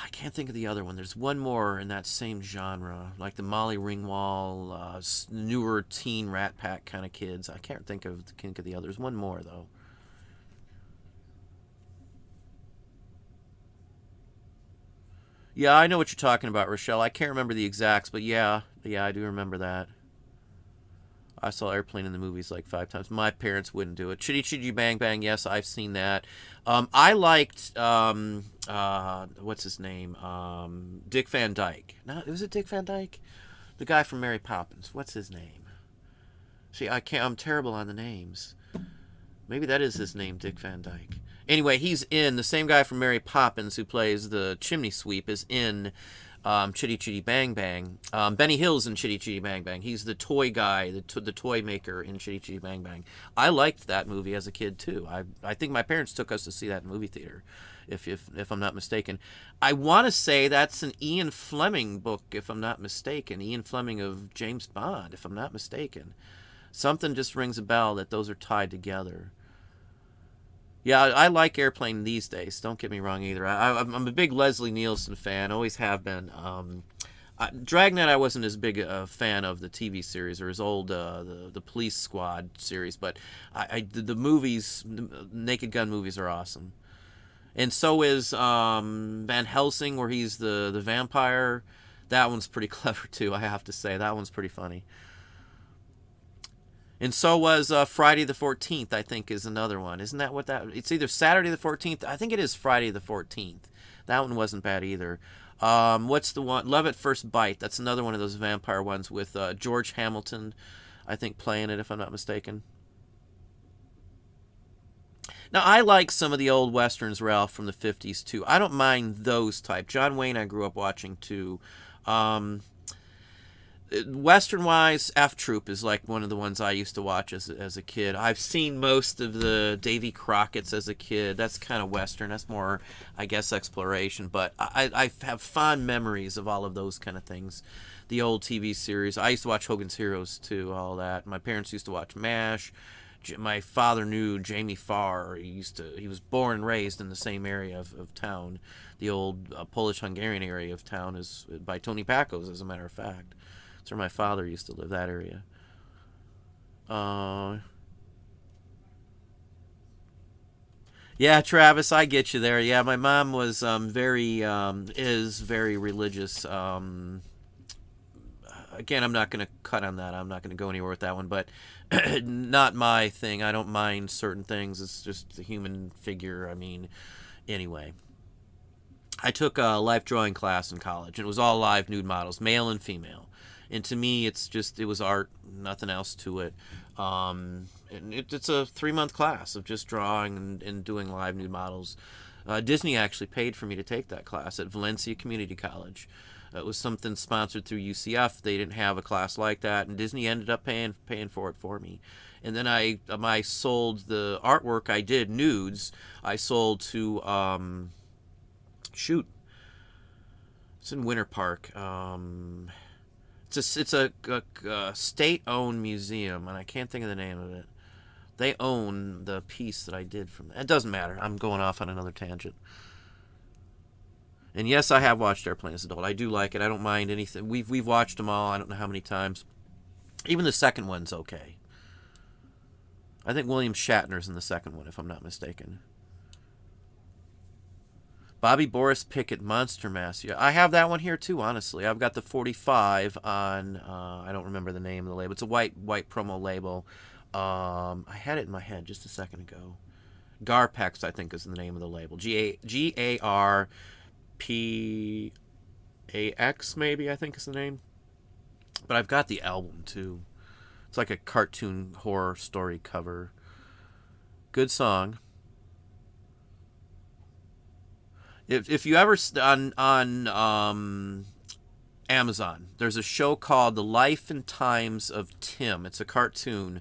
[SPEAKER 1] I can't think of the other one. There's one more in that same genre, like the Molly Ringwald, newer teen Rat Pack kind of kids. I can't think of the others. One more though. Yeah, I know what you're talking about, Rochelle. I can't remember the exacts, but yeah, I do remember that. I saw Airplane in the movies like 5 times. My parents wouldn't do it. Chitty Chitty Bang Bang, yes, I've seen that. I liked, what's his name? Dick Van Dyke. No, was it Dick Van Dyke? The guy from Mary Poppins. What's his name? See, I'm terrible on the names. Maybe that is his name, Dick Van Dyke. Anyway, he's in, the same guy from Mary Poppins who plays the chimney sweep is in Chitty Chitty Bang Bang. Benny Hill's in Chitty Chitty Bang Bang. He's the toy guy, the toy maker in Chitty Chitty Bang Bang. I liked that movie as a kid too. I think my parents took us to see that in movie theater, if I'm not mistaken. I want to say that's an Ian Fleming book, if I'm not mistaken. Ian Fleming of James Bond, if I'm not mistaken. Something just rings a bell that those are tied together. Yeah, I like Airplane these days. Don't get me wrong either. I'm a big Leslie Nielsen fan. Always have been. Dragnet, I wasn't as big a fan of the TV series or his old the Police Squad series, but the movies, the Naked Gun movies, are awesome. And so is Van Helsing, where he's the vampire. That one's pretty clever too, I have to say. That one's pretty funny. And so was Friday the 14th, I think, is another one. Isn't that what that... It's either Saturday the 14th. I think it is Friday the 14th. That one wasn't bad either. What's the one? Love at First Bite. That's another one of those vampire ones with George Hamilton, I think, playing it, if I'm not mistaken. Now, I like some of the old westerns, Ralph, from the 50s, too. I don't mind those type. John Wayne I grew up watching, too. Western-wise, F Troop is like one of the ones I used to watch as a kid. I've seen most of the Davy Crockett's as a kid. That's kind of Western. That's more, I guess, exploration. But I have fond memories of all of those kind of things. The old TV series. I used to watch Hogan's Heroes, too, all that. My parents used to watch MASH. My father knew Jamie Farr. He was born and raised in the same area of town. The old Polish-Hungarian area of town is by Tony Pacos, as a matter of fact. That's where my father used to live, that area. Yeah, Travis, I get you there. Yeah, my mom was is very religious. Again, I'm not going to cut on that. I'm not going to go anywhere with that one, but not my thing. I don't mind certain things. It's just the human figure. I mean, anyway. I took a life drawing class in college, and it was all live nude models, male and female. And to me, it was art, nothing else to it. And it's a 3-month class of just drawing and doing live nude models. Disney actually paid for me to take that class at Valencia Community College. It was something sponsored through UCF. They didn't have a class like that, and Disney ended up paying for it for me. And then I sold the artwork I did, nudes. I sold to shoot. It's in Winter Park. It's a state-owned museum, and I can't think of the name of it. They own the piece that I did from that. It doesn't matter. I'm going off on another tangent. And yes, I have watched Airplane as an adult. I do like it. I don't mind anything. We've watched them all. I don't know how many times. Even the second one's okay. I think William Shatner's in the second one, if I'm not mistaken. Bobby Boris Pickett, Monster Mass. Yeah, I have that one here too, honestly. I've got the 45 on, I don't remember the name of the label. It's a white promo label. I had it in my head just a second ago. Garpex, I think, is the name of the label. Garpx, maybe, I think is the name. But I've got the album too. It's like a cartoon horror story cover. Good song. If you ever on Amazon, there's a show called The Life and Times of Tim. It's a cartoon.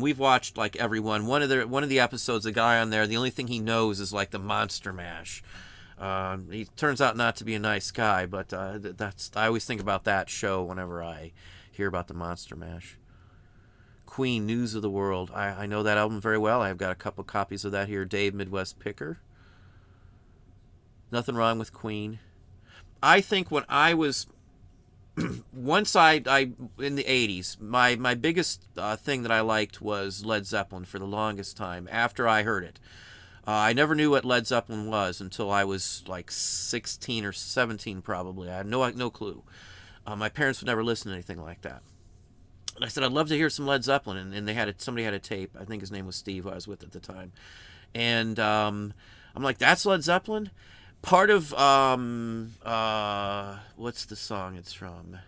[SPEAKER 1] We've watched like every one. One of the episodes, the guy on there, the only thing he knows is like the Monster Mash. He turns out not to be a nice guy, but I always think about that show whenever I hear about the Monster Mash. Queen, News of the World. I know that album very well. I've got a couple copies of that here. Dave Midwest Picker. Nothing wrong with Queen. I think when I was once I in the 80s, my biggest thing that I liked was Led Zeppelin for the longest time after I heard it. I never knew what Led Zeppelin was until I was like 16 or 17 probably. I had no clue. My parents would never listen to anything like that. And I said, I'd love to hear some Led Zeppelin. And they had somebody had a tape. I think his name was Steve, who I was with at the time. And I'm like, that's Led Zeppelin? Part of, what's the song it's from?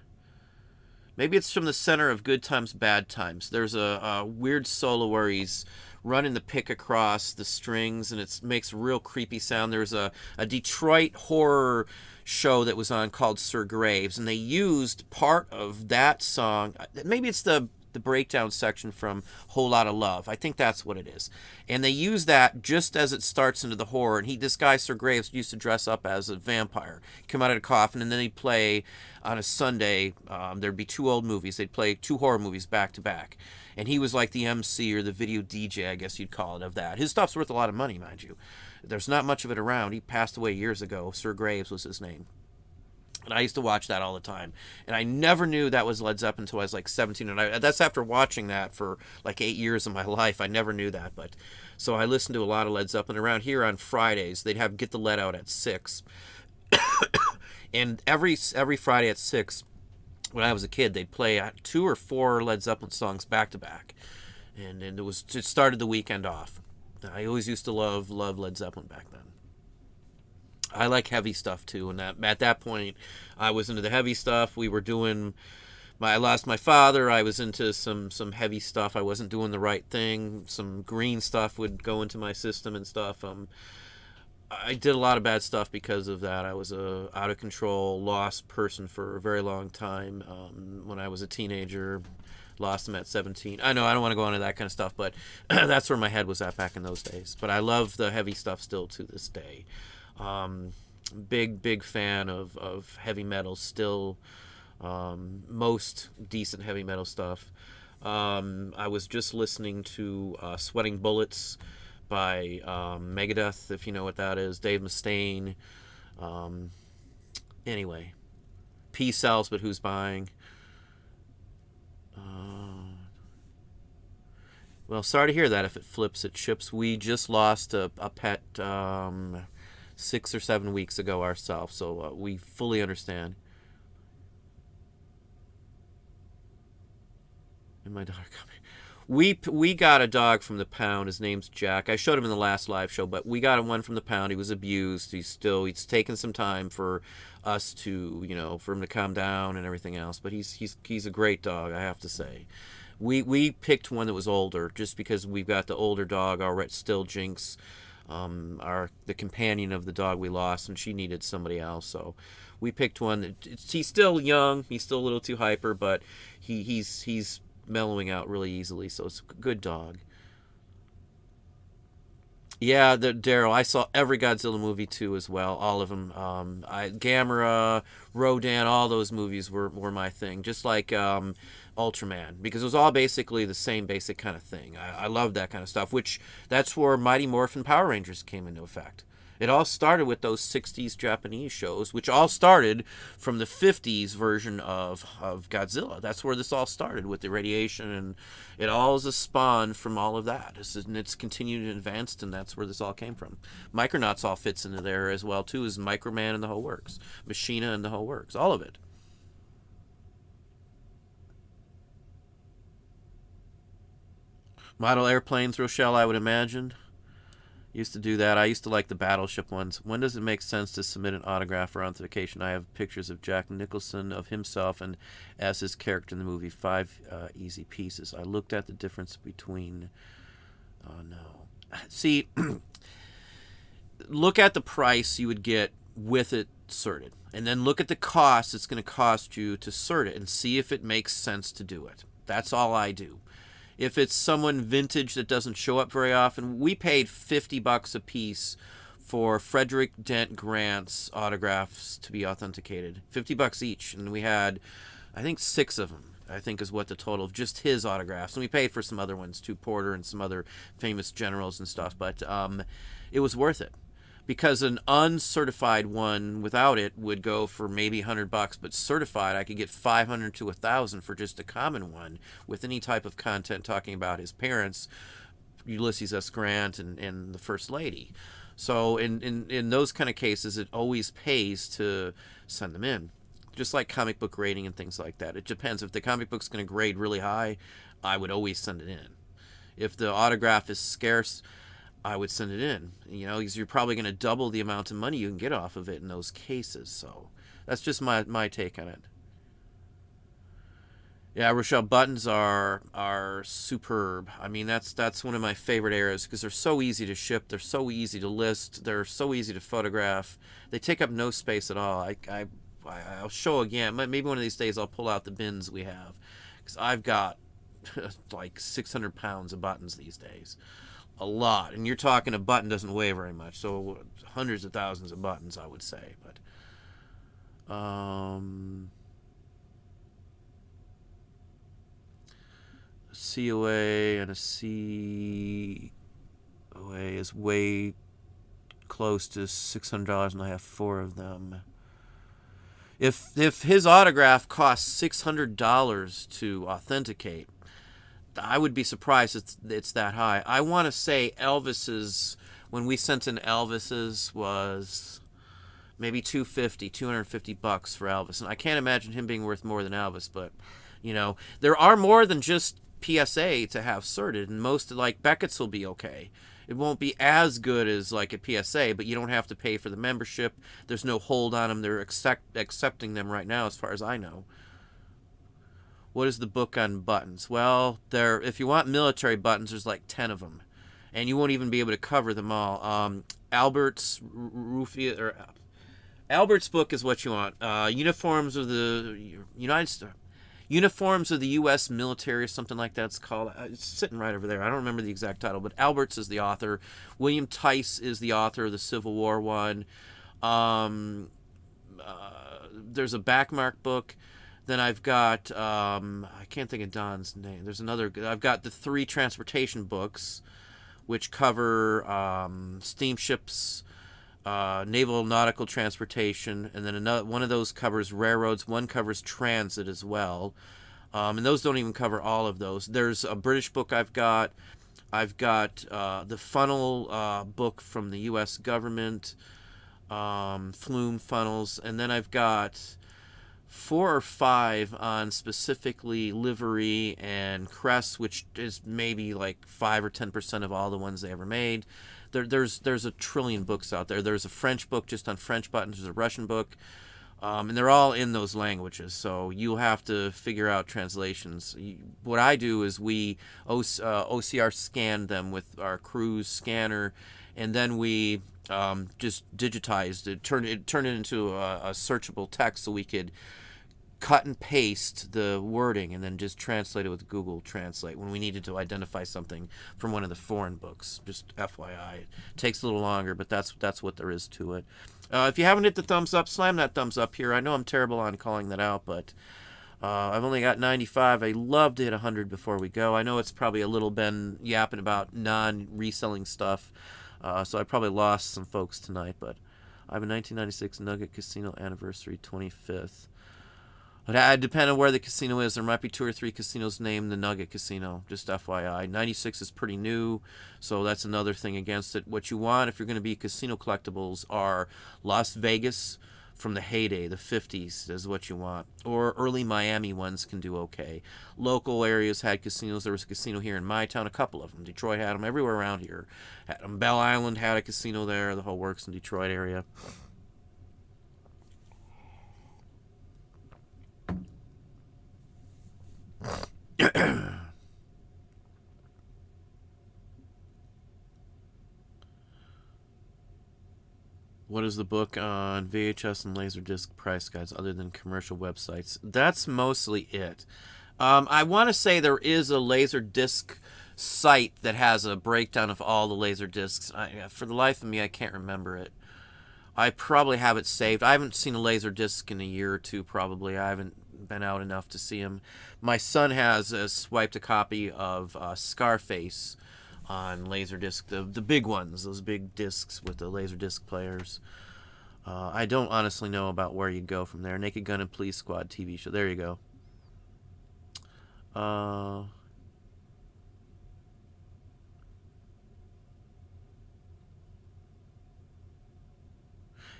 [SPEAKER 1] Maybe it's from the Center of Good Times, Bad Times. There's a weird solo where he's running the pick across the strings, and it makes a real creepy sound. There's a Detroit horror show that was on called Sir Graves, and they used part of that song. Maybe it's the breakdown section from Whole Lotta Love. I think that's what it is. And they use that just as it starts into the horror. And this guy, Sir Graves, used to dress up as a vampire. He'd come out of a coffin, and then he'd play on a Sunday. There'd be two old movies. They'd play two horror movies back to back. And he was like the MC or the video DJ, I guess you'd call it, of that. His stuff's worth a lot of money, mind you. There's not much of it around. He passed away years ago. Sir Graves was his name. And I used to watch that all the time. And I never knew that was Led Zeppelin until I was like 17. And that's after watching that for like 8 years of my life. I never knew that. But so I listened to a lot of Led Zeppelin. Around here on Fridays, they'd have Get the Lead Out at 6. And every Friday at 6, when I was a kid, they'd play 2 or 4 Led Zeppelin songs back to back. And it started the weekend off. I always used to love Led Zeppelin back then. I like heavy stuff too, and at that point, I was into the heavy stuff. We were doing. I lost my father. I was into some heavy stuff. I wasn't doing the right thing. Some green stuff would go into my system and stuff. I did a lot of bad stuff because of that. I was a out of control, lost person for a very long time. When I was a teenager, lost him at 17. I know I don't want to go into that kind of stuff, but that's where my head was at back in those days. But I love the heavy stuff still to this day. Big fan of heavy metal still. Most decent heavy metal stuff. I was just listening to Sweating Bullets by Megadeth, if you know what that is. Dave Mustaine. Anyway, P sells, but who's buying? Well, sorry to hear that. If it flips, it ships. We just lost a pet 6 or 7 weeks ago ourselves, so we fully understand. And my daughter coming. We got a dog from the pound. His name's Jack. I showed him in the last live show, but we got one from the pound. He was abused. It's taken some time for us to, for him to calm down and everything else. But he's a great dog, I have to say. We picked one that was older just because we've got the older dog already, still Jinx. The companion of the dog we lost, and she needed somebody else, so we picked one. He's still young, he's still a little too hyper, but he's mellowing out really easily, so it's a good dog. Yeah, Daryl, I saw every Godzilla movie too as well, all of them. Gamera, Rodan, all those movies were my thing, just like Ultraman, because it was all basically the same basic kind of thing. I love that kind of stuff, that's where Mighty Morphin Power Rangers came into effect. It all started with those 60s Japanese shows, which all started from the 50s version of Godzilla. That's where this all started, with the radiation, and it all is a spawn from all of that. And it's continued and advanced, and that's where this all came from. Micronauts all fits into there as well, too, as Microman and the whole works. Machina and the whole works. All of it. Model airplanes, Rochelle, I would imagine. Used to do that. I used to like the battleship ones. When does it make sense to submit an autograph for authentication? I have pictures of Jack Nicholson, of himself, and as his character in the movie, 5 easy pieces. I looked at the difference between... Oh, no. See, look at the price you would get with it certed. And then look at the cost it's going to cost you to cert it, and see if it makes sense to do it. That's all I do. If it's someone vintage that doesn't show up very often, we paid $50 a piece for Frederick Dent Grant's autographs to be authenticated. $50 each, and we had, I think, 6 of them, I think is what the total of just his autographs. And we paid for some other ones too, Porter and some other famous generals and stuff, but it was worth it. because an uncertified one without it would go for maybe $100, but certified I could get 500 to 1,000 for just a common one with any type of content talking about his parents, Ulysses S. Grant and the First Lady. So in those kind of cases, it always pays to send them in. Just like comic book grading and things like that. It depends. If the comic book's going to grade really high, I would always send it in. If the autograph is scarce, I would send it in. You know, because you're probably going to double the amount of money you can get off of it in those cases. So that's just my take on it. Yeah, Rochelle, buttons are superb. I mean, that's one of my favorite areas because they're so easy to ship, they're so easy to list, they're so easy to photograph. They take up no space at all. I'll show again. Maybe one of these days I'll pull out the bins we have because I've got like 600 pounds of buttons these days. A lot. And you're talking a button doesn't weigh very much. So hundreds of thousands of buttons, I would say. But a COA and a COA is way close to $600 and I have 4 of them. If his autograph costs $600 to authenticate, I would be surprised it's that high. I want to say Elvis's, when we sent in Elvis's, was maybe $250 for Elvis. And I can't imagine him being worth more than Elvis, but, you know, there are more than just PSA to have certed, and most, like, Beckett's will be okay. It won't be as good as like a PSA, but you don't have to pay for the membership. There's no hold on them. They're accepting them right now, as far as I know. What is the book on buttons? Well, if you want military buttons, there's like 10 of them, and you won't even be able to cover them all. Albert's book is what you want. Uniforms of the United States. Uniforms of the U.S. Military or something like that it's called. It's sitting right over there. I don't remember the exact title, but Alberts is the author. William Tice is the author of the Civil War one. There's a Backmark book. Then I've got, I can't think of Don's name. There's another. I've got the 3 transportation books, which cover steamships, naval nautical transportation, and then another one of those covers railroads. One covers transit as well, and those don't even cover all of those. There's a British book I've got the funnel book from the U.S. government, Flume funnels, and then I've got 4 or 5 on specifically livery and crests, which is maybe like 5 or 10% of all the ones they ever made. There's a trillion books out there. There's a French book just on French buttons. There's a Russian book, and they're all in those languages. So you'll have to figure out translations. What I do is we OCR scan them with our Cruise scanner, and then we just digitized it, turn it into a searchable text, so we could cut and paste the wording and then just translate it with Google Translate when we needed to identify something from one of the foreign books. Just FYI, it takes a little longer, but that's what there is to it. If you haven't hit the thumbs up, slam that thumbs up here. I know I'm terrible on calling that out, but I've only got 95. I love to hit 100 before we go. I know it's probably a little been yapping about non-reselling stuff, so I probably lost some folks tonight, but I have a 1996 Nugget Casino Anniversary 25th. It depends on where the casino is. There might be 2 or 3 casinos named the Nugget Casino, just FYI. 96 is pretty new, so that's another thing against it. What you want, if you're going to be casino collectibles, are Las Vegas from the heyday, the 50s, is what you want. Or early Miami ones can do okay. Local areas had casinos. There was a casino here in my town, a couple of them. Detroit had them everywhere around here. Bell Island had a casino there, the whole works in Detroit area. What is the book on VHS and Laserdisc price guides other than commercial websites? That's mostly it. I want to say there is a Laserdisc site that has a breakdown of all the Laserdiscs. For the life of me, I can't remember it. I probably have it saved. I haven't seen a Laserdisc in a year or two, probably. I haven't been out enough to see them. My son has swiped a copy of Scarface on Laserdisc, the big ones, those big discs with the Laserdisc players. I don't honestly know about where you go from there. Naked Gun and Police Squad TV show. There you go.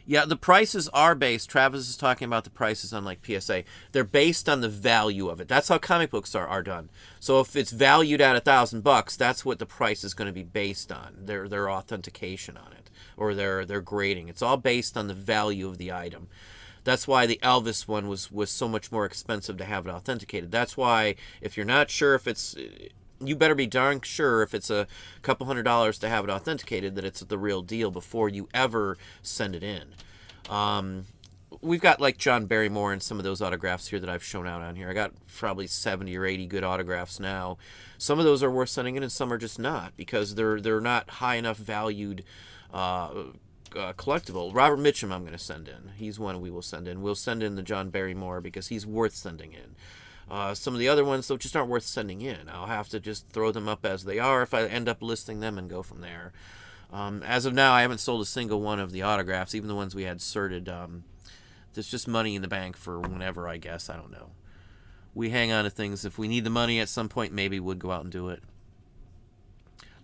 [SPEAKER 1] Yeah, the prices are based. Travis is talking about the prices on like PSA. They're based on the value of it. That's how comic books are done. So if it's valued at $1,000, that's what the price is going to be based on. Their authentication on it, or their grading. It's all based on the value of the item. That's why the Elvis one was so much more expensive to have it authenticated. That's why if you're not sure if it's, you better be darn sure if it's a couple $100s to have it authenticated that it's the real deal before you ever send it in. We've got like John Barrymore and some of those autographs here that I've shown out on here. I got probably 70 or 80 good autographs now. Some of those are worth sending in and some are just not because they're not high enough valued collectible. Robert Mitchum I'm going to send in. He's one we will send in. We'll send in the John Barrymore because he's worth sending in. Some of the other ones, though, just aren't worth sending in. I'll have to just throw them up as they are if I end up listing them and go from there. As of now, I haven't sold a single one of the autographs, even the ones we had sorted. There's just money in the bank for whenever, I guess. I don't know. We hang on to things. If we need the money at some point, maybe we'd go out and do it.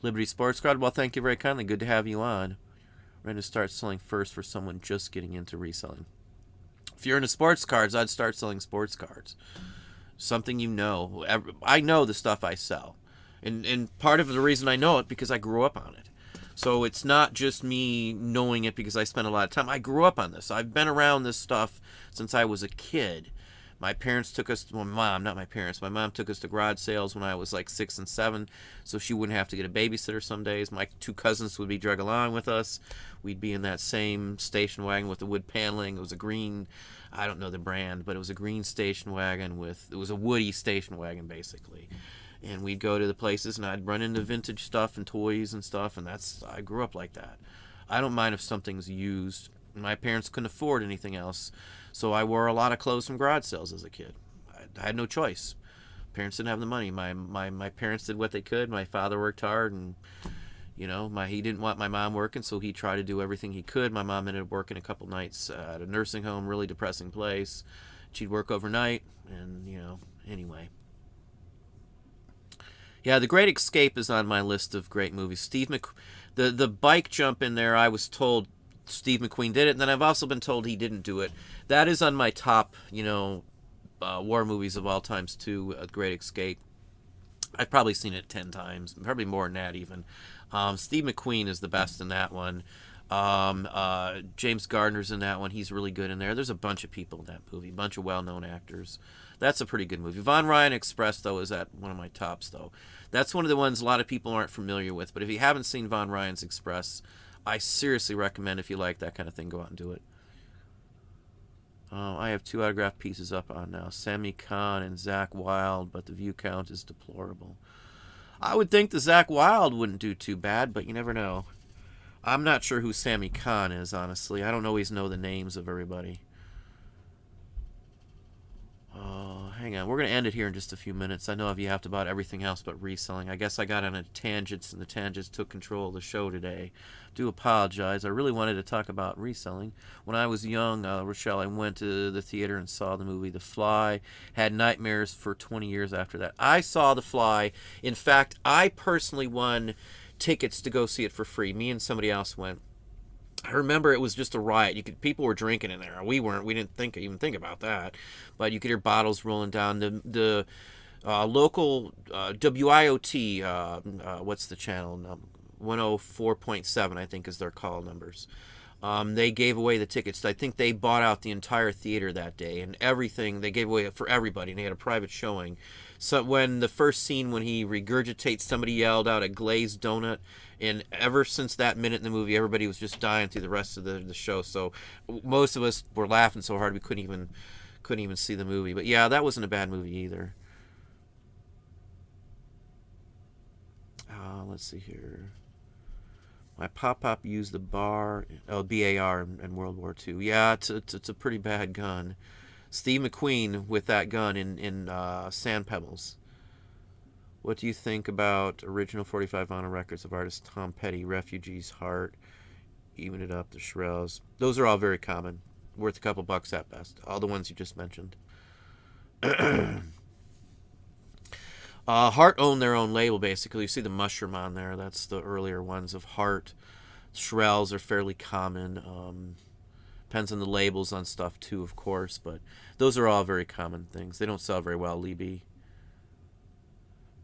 [SPEAKER 1] Liberty Sports Card, well, thank you very kindly. Good to have you on. We're going to start selling first for someone just getting into reselling. If you're into sports cards, I'd start selling sports cards. Something you know. I know the stuff I sell. And part of the reason I know it because I grew up on it. So it's not just me knowing it because I spent a lot of time. I grew up on this. I've been around this stuff since I was a kid. My parents took us, well, not my parents. My mom took us to garage sales when I was like 6 and 7, so she wouldn't have to get a babysitter some days. My 2 cousins would be drug along with us. We'd be in that same station wagon with the wood paneling. It was a green, I don't know the brand, but it was a green station wagon it was a woody station wagon basically. And we'd go to the places and I'd run into vintage stuff and toys and stuff, and I grew up like that. I don't mind if something's used. My parents couldn't afford anything else, so I wore a lot of clothes from garage sales as a kid. I had no choice. Parents didn't have the money. My parents did what they could. My father worked hard, and he didn't want my mom working, so he tried to do everything he could. My mom ended up working a couple nights at a nursing home, really depressing place. She'd work overnight, and anyway. Yeah, The Great Escape is on my list of great movies. The bike jump in there, I was told Steve McQueen did it, and then I've also been told he didn't do it. That is on my top, war movies of all times too. Great Escape. I've probably seen it 10 times, probably more than that even. Steve McQueen is the best in that one. James Gardner's in that one. He's really good in there. There's a bunch of people in that movie, a bunch of well-known actors. That's a pretty good movie. Von Ryan Express, though, is at one of my tops, though. That's one of the ones a lot of people aren't familiar with. But if you haven't seen Von Ryan's Express, I seriously recommend, if you like that kind of thing, go out and do it. I have 2 autographed pieces up on now. Sammy Kahn and Zach Wilde, but the view count is deplorable. I would think the Zach Wilde wouldn't do too bad, but you never know. I'm not sure who Sammy Kahn is, honestly. I don't always know the names of everybody. Hang on. We're going to end it here in just a few minutes. I know I've yapped about everything else but reselling. I guess I got on a tangent, and the tangents took control of the show today. Do apologize. I really wanted to talk about reselling. When I was young, Rochelle, I went to the theater and saw the movie The Fly. Had nightmares for 20 years after that. I saw The Fly. In fact, I personally won tickets to go see it for free. Me and somebody else went. I remember it was just a riot. People were drinking in there. We weren't. We didn't even think about that. But you could hear bottles rolling down. The local WIOT, what's the channel? 104.7, I think, is their call numbers. They gave away the tickets. I think they bought out the entire theater that day, and everything they gave away for everybody. And they had a private showing. So when the first scene, when he regurgitates, somebody yelled out a glazed donut, and ever since that minute in the movie, everybody was just dying through the rest of the show. So most of us were laughing so hard we couldn't even see the movie. But yeah, that wasn't a bad movie either. Let's see here. My pop used the BAR in World War II. Yeah, it's a pretty bad gun. Steve McQueen with that gun in Sand Pebbles. What do you think about original 45 vinyl records of artist Tom Petty, Refugee's Heart, Even It Up, The Shirelles? Those are all very common. Worth a couple bucks at best. All the ones you just mentioned. Heart owned their own label, basically. You see the mushroom on there. That's the earlier ones of Heart. Shirelles are fairly common. Depends on the labels on stuff, too, of course. But those are all very common things. They don't sell very well, Libby.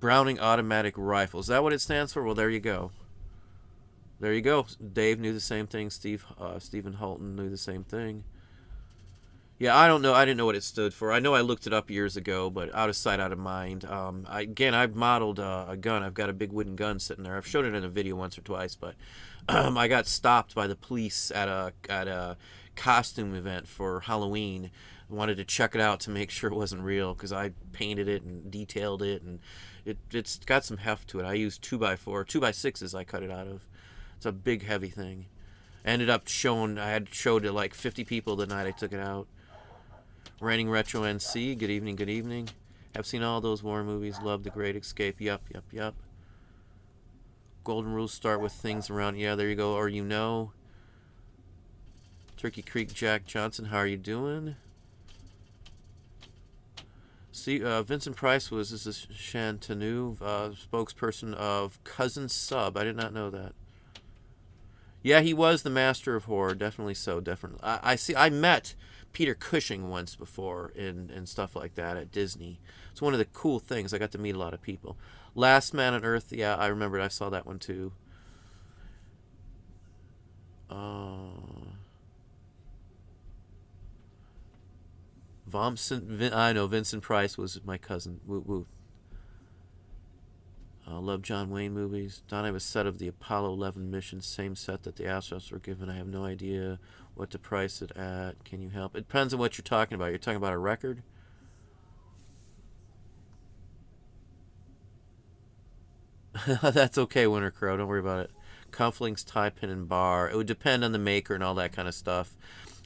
[SPEAKER 1] Browning Automatic Rifle. Is that what it stands for? Well, there you go. There you go. Dave knew the same thing. Stephen Hulton knew the same thing. Yeah, I don't know. I didn't know what it stood for. I know I looked it up years ago, but out of sight, out of mind. I've modeled a gun. I've got a big wooden gun sitting there. I've showed it in a video once or twice, but I got stopped by the police at a costume event for Halloween. I wanted to check it out to make sure it wasn't real because I painted it and detailed it, and it's got some heft to it. I used 2x4, 2x6s I cut it out of. It's a big, heavy thing. Ended up I had showed it like 50 people the night I took it out. Raining Retro NC, good evening, good evening. Have seen all those war movies, love The Great Escape, yup. Golden rules start with things around, yeah, there you go, or you know. Turkey Creek Jack Johnson, how are you doing? See, Vincent Price this is Chantanu, spokesperson of Cousin Sub. I did not know that. Yeah, he was the master of horror, definitely so, definitely. I met Peter Cushing once before and stuff like that at Disney. It's one of the cool things. I got to meet a lot of people. Last Man on Earth, yeah, I remembered. I saw that one too. I know Vincent Price was my cousin. Woo woo. Love John Wayne movies. Don, I have a set of the Apollo 11 mission, same set that the astronauts were given. I have no idea what to price it at. Can you help? It depends on what you're talking about. You're talking about a record? That's okay, Winter Crow. Don't worry about it. Cufflinks, tie pin, and bar. It would depend on the maker and all that kind of stuff.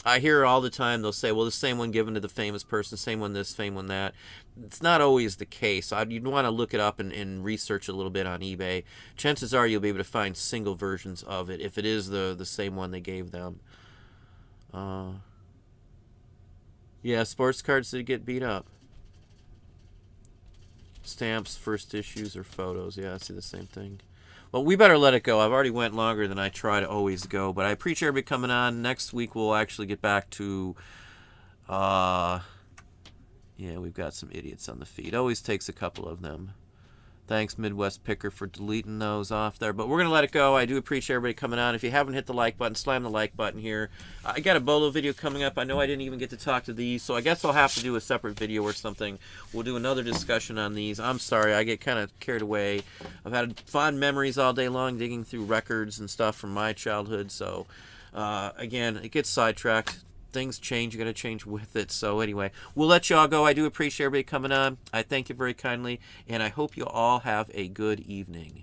[SPEAKER 1] I hear all the time they'll say, well, the same one given to the famous person, same one this, same one that. It's not always the case. You'd want to look it up and research a little bit on eBay. Chances are you'll be able to find single versions of it if it is the same one they gave them. Yeah, sports cards did get beat up. Stamps, first issues, or photos. Yeah, I see the same thing. Well, we better let it go. I've already went longer than I try to always go, but I appreciate everybody coming on. Next week we'll actually get back to, yeah, we've got some idiots on the feed. Always takes a couple of them. Thanks, Midwest Picker, for deleting those off there. But we're going to let it go. I do appreciate everybody coming on. If you haven't hit the like button, slam the like button here. I got a bolo video coming up. I know I didn't even get to talk to these, so I guess I'll have to do a separate video or something. We'll do another discussion on these. I'm sorry, I get kind of carried away. I've had fond memories all day long digging through records and stuff from my childhood. So, again, it gets sidetracked. Things change, you got to change with it. So anyway, we'll let y'all go. I do appreciate everybody coming on. I thank you very kindly, and I hope you all have a good evening.